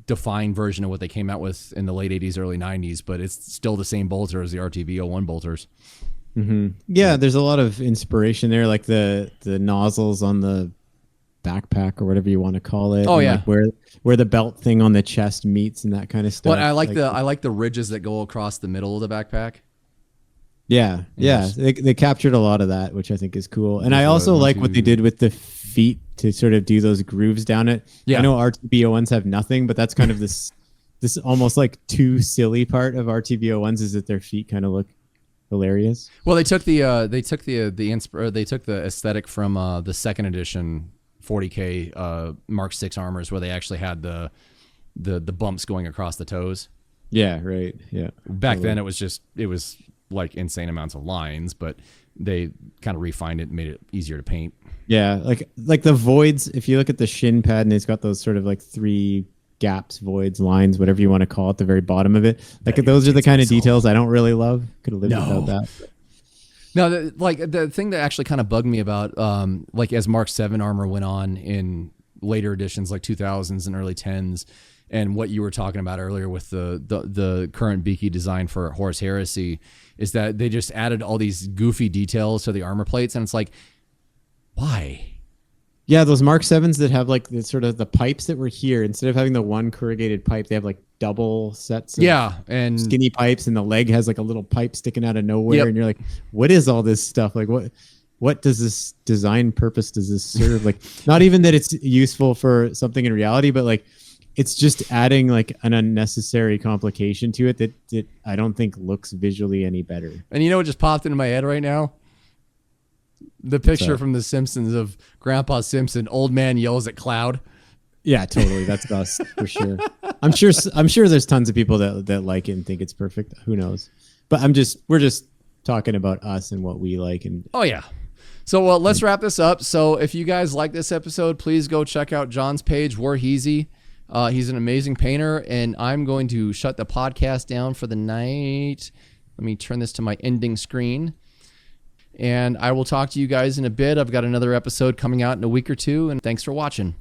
defined version of what they came out with in the late 80s, early 90s, but it's still the same bolter as the RTB01 bolters. Mm-hmm. Yeah, there's a lot of inspiration there, like the nozzles on the backpack or whatever you want to call it. Oh, and like where the belt thing on the chest meets and that kind of stuff. Well, I like the ridges that go across the middle of the backpack. Yeah. They captured a lot of that, which I think is cool. And I also like what they did with the feet to sort of do those grooves down it. Yeah. I know RTB01s have nothing, but that's kind of this almost like too silly part of RTB01s is that their feet kind of look hilarious. Well, they took the aesthetic from the second edition 40K Mark 6 armors, where they actually had the bumps going across the toes. Yeah, right. Yeah. Back then it was like insane amounts of lines, but they kind of refined it and made it easier to paint. Yeah, like the voids, if you look at the shin pad, and it's got those sort of like 3 gaps, voids, lines, whatever you want to call it, the very bottom of it. Like those are the kind of details I don't really love. Could have lived without that. No, the thing that actually kind of bugged me about, like as Mark 7 armor went on in later editions, like 2000s and early 10s, and what you were talking about earlier with the current beaky design for Horus Heresy, is that they just added all these goofy details to the armor plates, and it's like, why? Yeah, those Mark 7s that have like the sort of the pipes that were here, instead of having the one corrugated pipe, they have like double sets of Yeah, and skinny pipes, and the leg has like a little pipe sticking out of nowhere. Yep. And you're like, what is all this stuff? Like, what does this design purpose does this serve? Like, not even that it's useful for something in reality, but like, it's just adding like an unnecessary complication to it that I don't think looks visually any better. And you know what just popped into my head right now? The picture from The Simpsons of Grandpa Simpson. Old man yells at cloud. Yeah, totally. That's us for sure. I'm sure there's tons of people that like it and think it's perfect. Who knows? But we're just talking about us and what we like. And oh yeah. So let's wrap this up. So if you guys like this episode, please go check out John's page, Warheezy. He's an amazing painter, and I'm going to shut the podcast down for the night. Let me turn this to my ending screen, and I will talk to you guys in a bit. I've got another episode coming out in a week or two, and thanks for watching.